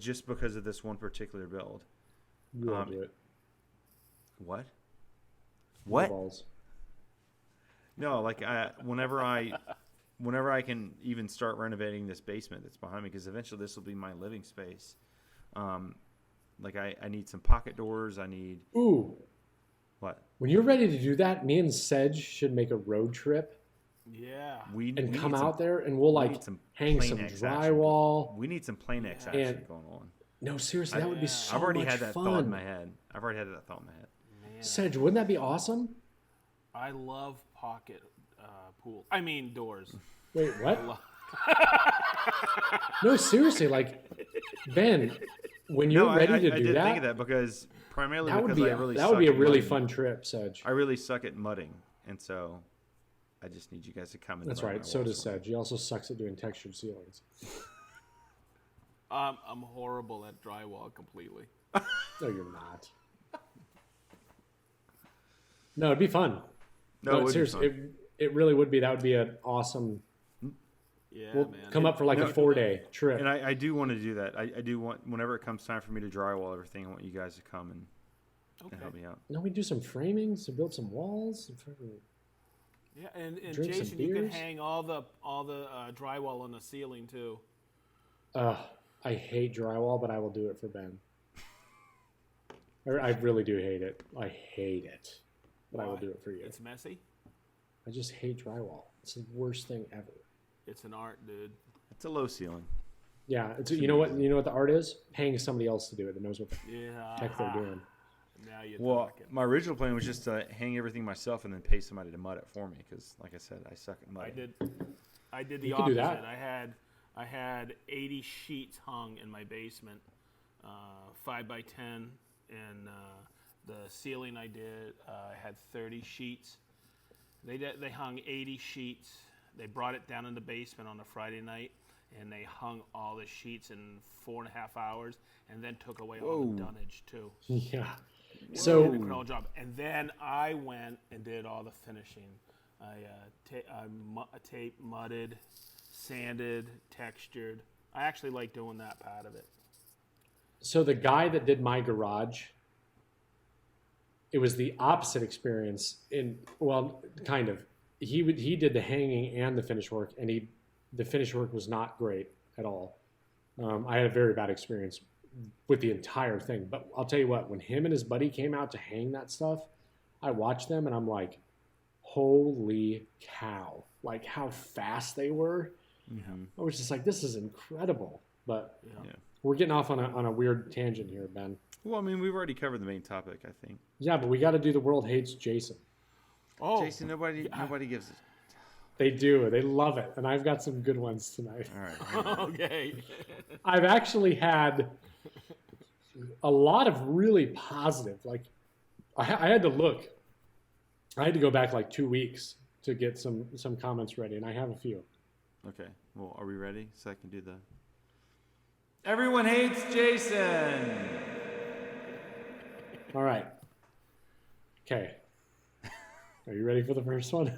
of this one particular build. You won't do it. What? Balls. No, like whenever I can even start renovating this basement that's behind me, because eventually this will be my living space. Like I need some pocket doors. I need. Ooh. What? When you're ready to do that, me and Sedge should make a road trip. Yeah. We come out there and we'll like hang some drywall. We need some Planex action going on. No, seriously, that would be so much fun. I've already had that thought in my head. Man. Sedge, wouldn't that be awesome? I love pocket doors. Wait, what? No, seriously, like Ben, when you're ready to do that, I did think of that because primarily that would be a really fun trip, Sedge. I really suck at mudding, and so I just need you guys to come in. That's right. So does Sedge. He also sucks at doing textured ceilings. I'm horrible at drywall completely. No, you're not. No, it'd be fun. No, seriously, it really would be. That would be an awesome. Yeah, we'll man. come up for like a 4-day trip. And I do want to do that. I do want, whenever it comes time for me to drywall everything, I want you guys to come and help me out. No, we do some framings to build some walls. Yeah, and Jason, you can hang all the drywall on the ceiling too. I hate drywall, but I will do it for Ben. I really do hate it. I hate it, but I will do it for you. It's messy. I just hate drywall. It's the worst thing ever. It's an art, dude. It's a low ceiling. Yeah, you know what the art is? Paying somebody else to do it that knows what the heck they're doing. Now you're talking. My original plan was just to hang everything myself and then pay somebody to mud it for me because, like I said, I suck at mudding. I did the opposite. I had 80 sheets hung in my basement, 5x10, and the ceiling I had 30 sheets. They hung 80 sheets. They brought it down in the basement on a Friday night, and they hung all the sheets in 4.5 hours, and then took away all the dunnage too. Yeah. So did an incredible job. And then I went and did all the finishing. I taped, mudded, sanded, textured. I actually like doing that part of it. So the guy that did my garage, it was the opposite experience. Kind of. He did the hanging and the finish work, and the finish work was not great at all. I had a very bad experience with the entire thing. But I'll tell you what, when him and his buddy came out to hang that stuff, I watched them and I'm like, holy cow! Like how fast they were. Mm-hmm. I was just like, this is incredible. But we're getting off on a weird tangent here, Ben. Well, I mean, we've already covered the main topic, I think. Yeah, but we got to do the world hates Jason. Oh, Jason, nobody gives it. They do. They love it. And I've got some good ones tonight. All right. Okay. I've actually had a lot of really positive. Like, I had to look. I had to go back like 2 weeks to get some comments ready, and I have a few. Okay. Well, are we ready? So I can do the... Everyone hates Jason! All right. Okay. Are you ready for the first one?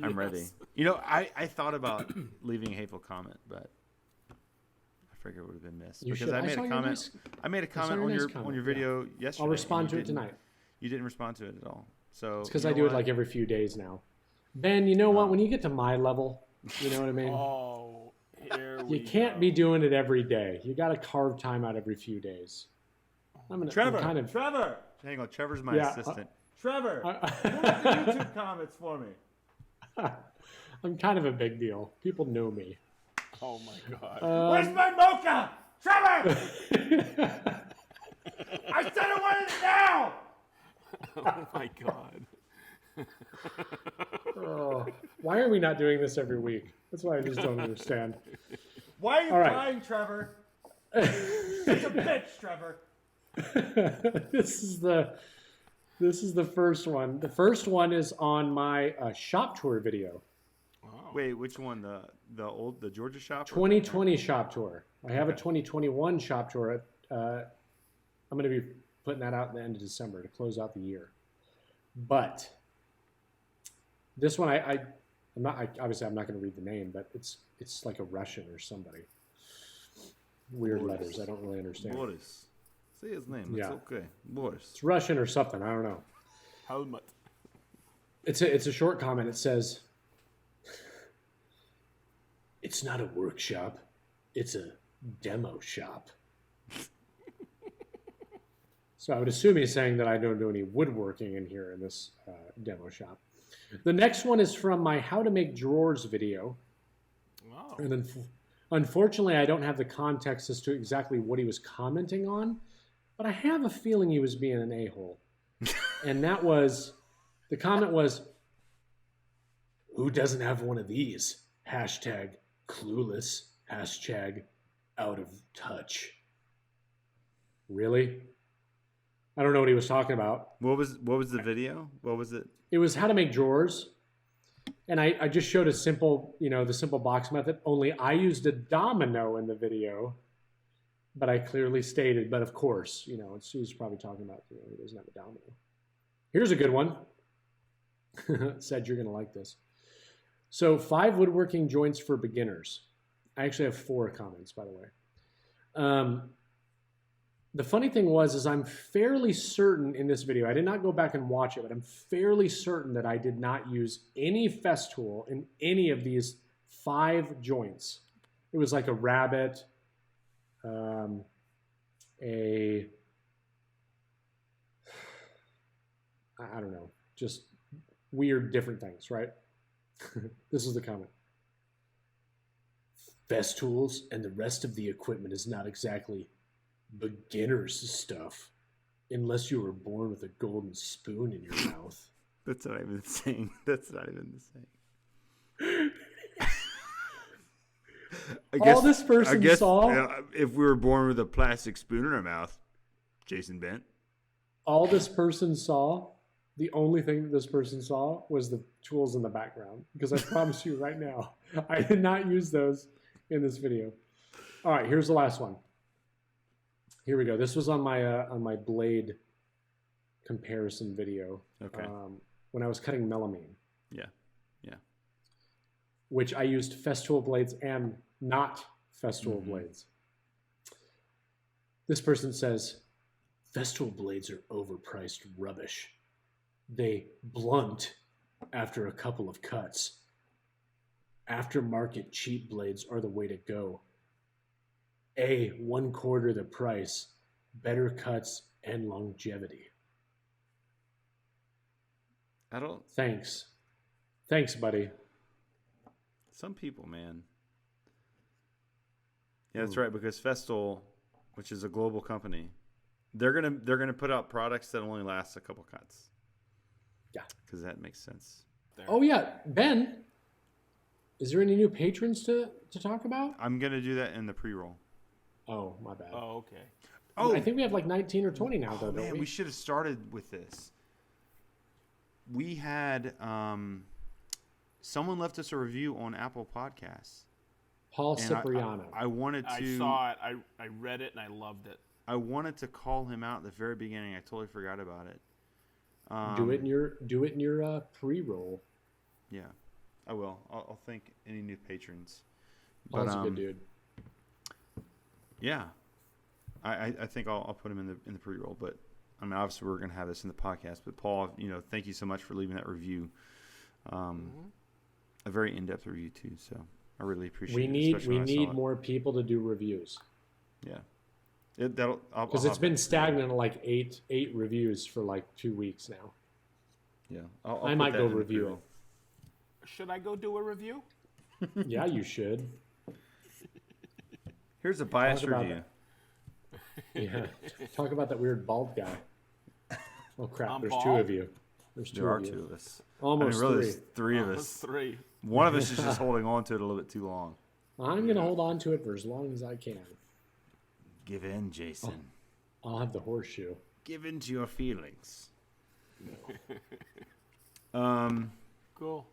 I'm ready. You know, I thought about leaving a hateful comment, but I figured it would have been missed. I made a comment on your video yesterday. I'll respond to it tonight. You didn't respond to it at all. So it's because I do it like every few days now. Ben, you know what? When you get to my level, you know what I mean? Oh, you can't be doing it every day. You got to carve time out every few days. Trevor! Hang on, Trevor's my assistant. Trevor, pull up the YouTube comments for me. I'm kind of a big deal. People know me. Oh my God. Where's my mocha? Trevor! I said I wanted it now! Oh my God. Why are we not doing this every week? That's what I just don't understand. Why are you crying, Trevor? Such a bitch, Trevor. This is the This is the first one. The first one is on my shop tour video. Wow. Wait, which one? The Georgia shop? 2020 shop tour. I have a 2021 shop tour. I'm going to be putting that out at the end of December to close out the year. But this one, obviously I'm not going to read the name, but it's like a Russian or somebody. Weird Boris. letters. I don't really understand. Boris. Say his name. Yeah. It's okay. Boris. It's Russian or something. I don't know. Helmut. It's a short comment. It says, "It's not a workshop. It's a demo shop." So I would assume he's saying that I don't do any woodworking in here in this demo shop. The next one is from my How to Make Drawers video. Wow. And then, unfortunately, I don't have the context as to exactly what he was commenting on, but I have a feeling he was being an a-hole. And the comment was, "Who doesn't have one of these? Hashtag clueless. Hashtag out of touch." Really? I don't know what he was talking about. What was the video? What was it? It was how to make drawers. And I just showed a simple, the simple box method, only I used a domino in the video, but I clearly stated, but of course, he's probably talking about, he doesn't have a domino. Here's a good one. Said you're going to like this. So 5 woodworking joints for beginners. I actually have 4 comments, by the way. The funny thing is I'm fairly certain in this video, I did not go back and watch it, but I'm fairly certain that I did not use any Festool in any of these 5 joints. It was like a rabbet, I don't know, just weird different things, right? This is the comment. Festools and the rest of the equipment is not exactly beginner's stuff unless you were born with a golden spoon in your mouth. That's not even the same. That's not even the same. All this person saw... if we were born with a plastic spoon in our mouth, Jason Bent. All this person saw, the only thing that this person saw was the tools in the background. Because I promise you right now, I did not use those in this video. All right, here's the last one. Here we go. This was on my blade comparison video. Okay. When I was cutting melamine. Yeah. Which I used Festool blades and not Festool blades. This person says, Festool blades are overpriced rubbish. They blunt after a couple of cuts. Aftermarket cheap blades are the way to go. 1/4 the price, better cuts and longevity. Thanks, buddy. Some people, man. Yeah, that's right. Because Festool, which is a global company, they're gonna put out products that only last a couple cuts. Yeah, because that makes sense. Oh yeah, Ben. Is there any new patrons to talk about? I'm gonna do that in the pre-roll. Oh, my bad. Oh, okay. Oh, I think we have like 19 or 20 now, though, don't we? We should have started with this. We had someone left us a review on Apple Podcasts. Paul Cipriano. I wanted to. I saw it. I read it and I loved it. I wanted to call him out at the very beginning. I totally forgot about it. Do it in your pre-roll. Yeah, I will. I'll thank any new patrons. Paul's a good dude. Yeah, I think I'll put him in the pre-roll. But I mean, obviously we're gonna have this in the podcast. But Paul, thank you so much for leaving that review. A very in-depth review too. So I really appreciate it. We need more people to do reviews. Yeah, because it's been stagnant at like eight reviews for like 2 weeks now. Yeah, I might go review it. Should I go do a review? Yeah, you should. Here's a biased review. Yeah, talk about that weird bald guy. Oh crap! There's bald? 2 of you. There are 2 of us. Almost really, 3. There's 3 of us. Almost 3. One of us is just holding on to it a little bit too long. I'm gonna hold on to it for as long as I can. Give in, Jason. I'll have the horseshoe. Give in to your feelings. Cool.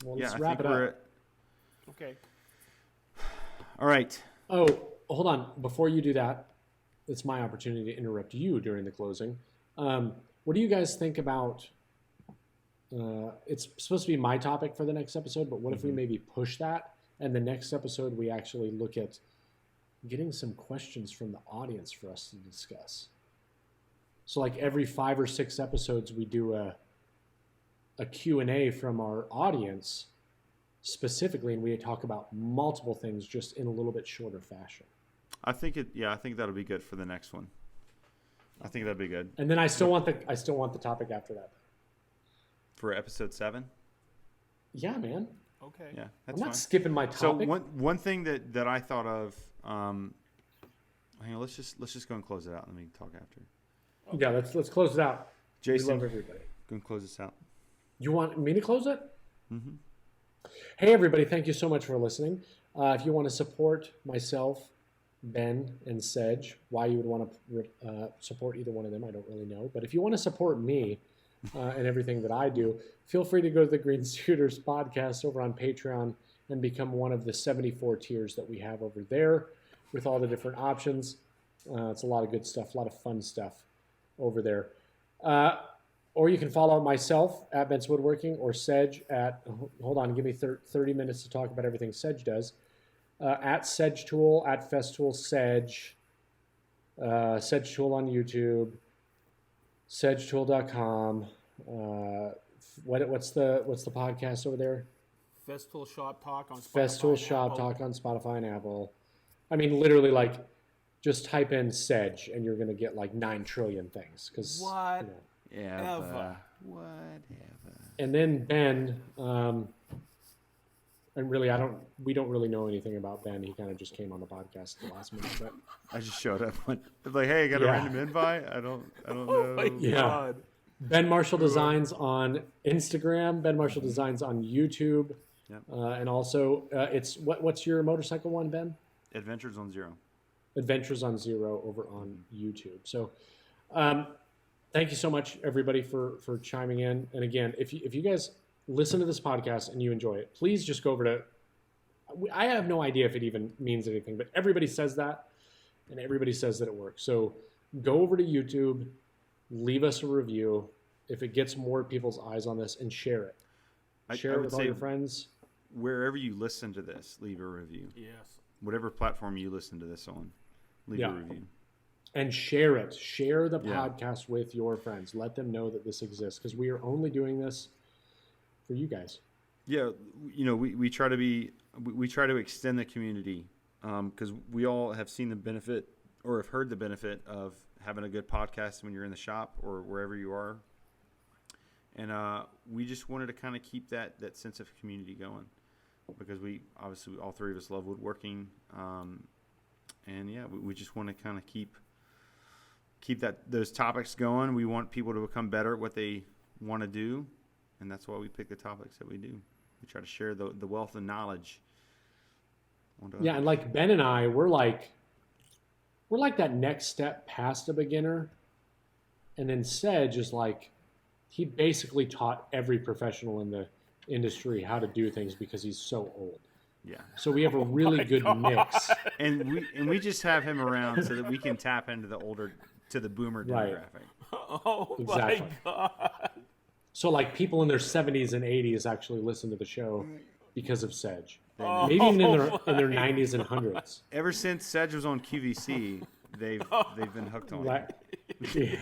Well, Yeah, let's I wrap think it up. Okay. All right. Oh, hold on. Before you do that, it's my opportunity to interrupt you during the closing. What do you guys think about? It's supposed to be my topic for the next episode, but what if we maybe push that, and the next episode we actually look at getting some questions from the audience for us to discuss? So, like every 5 or 6 episodes, we do a Q&A from our audience specifically, and we talk about multiple things just in a little bit shorter fashion. I think that'll be good for the next one. I think that'd be good. And then I still want the topic after that. For episode 7? Yeah, man. Okay. Yeah, I'm that's not fine. skipping my topic. So one thing that I thought of, hang on, let's just go and close it out. Let me talk after. Yeah, let's close it out. Jason, We love everybody. go and close this out. You want me to close it? Mm-hmm. Hey, everybody. Thank you so much for listening. If you want to support myself, Ben, and Sedge, why you would want to support either one of them, I don't really know. But if you want to support me and everything that I do, feel free to go to the Green Suiters podcast over on Patreon and become one of the 74 tiers that we have over there with all the different options. It's a lot of good stuff, a lot of fun stuff over there. Or you can follow myself at Ben's Woodworking or Sedge at, hold on, give me 30 minutes to talk about everything Sedge does. At Sedge Tool, at Festool Sedge, Sedge Tool on YouTube, sedgetool.com. What's the podcast over there? Festool Shop Talk on Spotify. Festool Shop Talk on Spotify and Apple. I mean, literally, like, just type in Sedge and you're going to get like 9 trillion things. What? You know. Yeah. Ever. Whatever. And then Ben, and really, we don't really know anything about Ben. He kind of just came on the podcast at the last minute. But I just showed up. It's like, hey, I got a random invite. I don't know. My God. Ben Marshall Designs on Instagram, Ben Marshall Designs on YouTube. Yep. And also, it's what's your motorcycle one, Ben? Adventures on Zero. Adventures on Zero over on YouTube. So, thank you so much, everybody, for chiming in. And again, if you guys listen to this podcast and you enjoy it, please just go over to. I have no idea if it even means anything, but everybody says that, and everybody says that it works. So go over to YouTube, leave us a review if it gets more people's eyes on this, and share it. Share it with all your friends. Wherever you listen to this, leave a review. Yes. Whatever platform you listen to this on, leave a review. And share it. Share the podcast with your friends. Let them know that this exists, because we are only doing this for you guys. Yeah, we try to extend the community, because we all have seen the benefit or have heard the benefit of having a good podcast when you're in the shop or wherever you are. And we just wanted to kind of keep that sense of community going, because we obviously all three of us love woodworking, and we just want to kind of keep those topics going. We want people to become better at what they want to do, and that's why we pick the topics that we do. We try to share the wealth of knowledge. Yeah, and like Ben and I, we're like that next step past a beginner, and then Sedge is like, he basically taught every professional in the industry how to do things because he's so old. Yeah. So we have a really good mix. And we just have him around so that we can tap into the boomer demographic. Oh Exactly. my God. So like people in their 70s and 80s actually listen to the show because of Sedge. Oh, Maybe even in their 90s and 100s. Ever since Sedge was on QVC, they've been hooked on Like, it. yeah.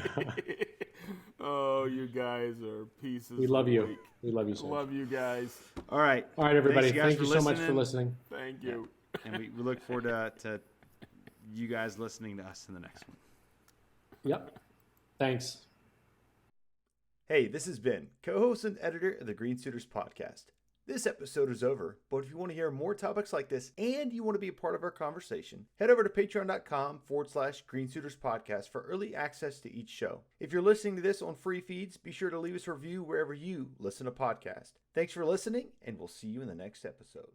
Oh, you guys are pieces. We love of you. week. We love you, Sedge. Love you guys. All right. All right, everybody. Thanks, Thank you so much for listening. Thank you. And we look forward to you guys listening to us in the next one. Yep. Thanks. Hey, this has been co-host and editor of the Green Suiters podcast. This episode is over, but if you want to hear more topics like this and you want to be a part of our conversation, head over to patreon.com/Green Suiters podcast for early access to each show. If you're listening to this on free feeds, be sure to leave us a review wherever you listen to podcasts. Thanks for listening, and we'll see you in the next episode.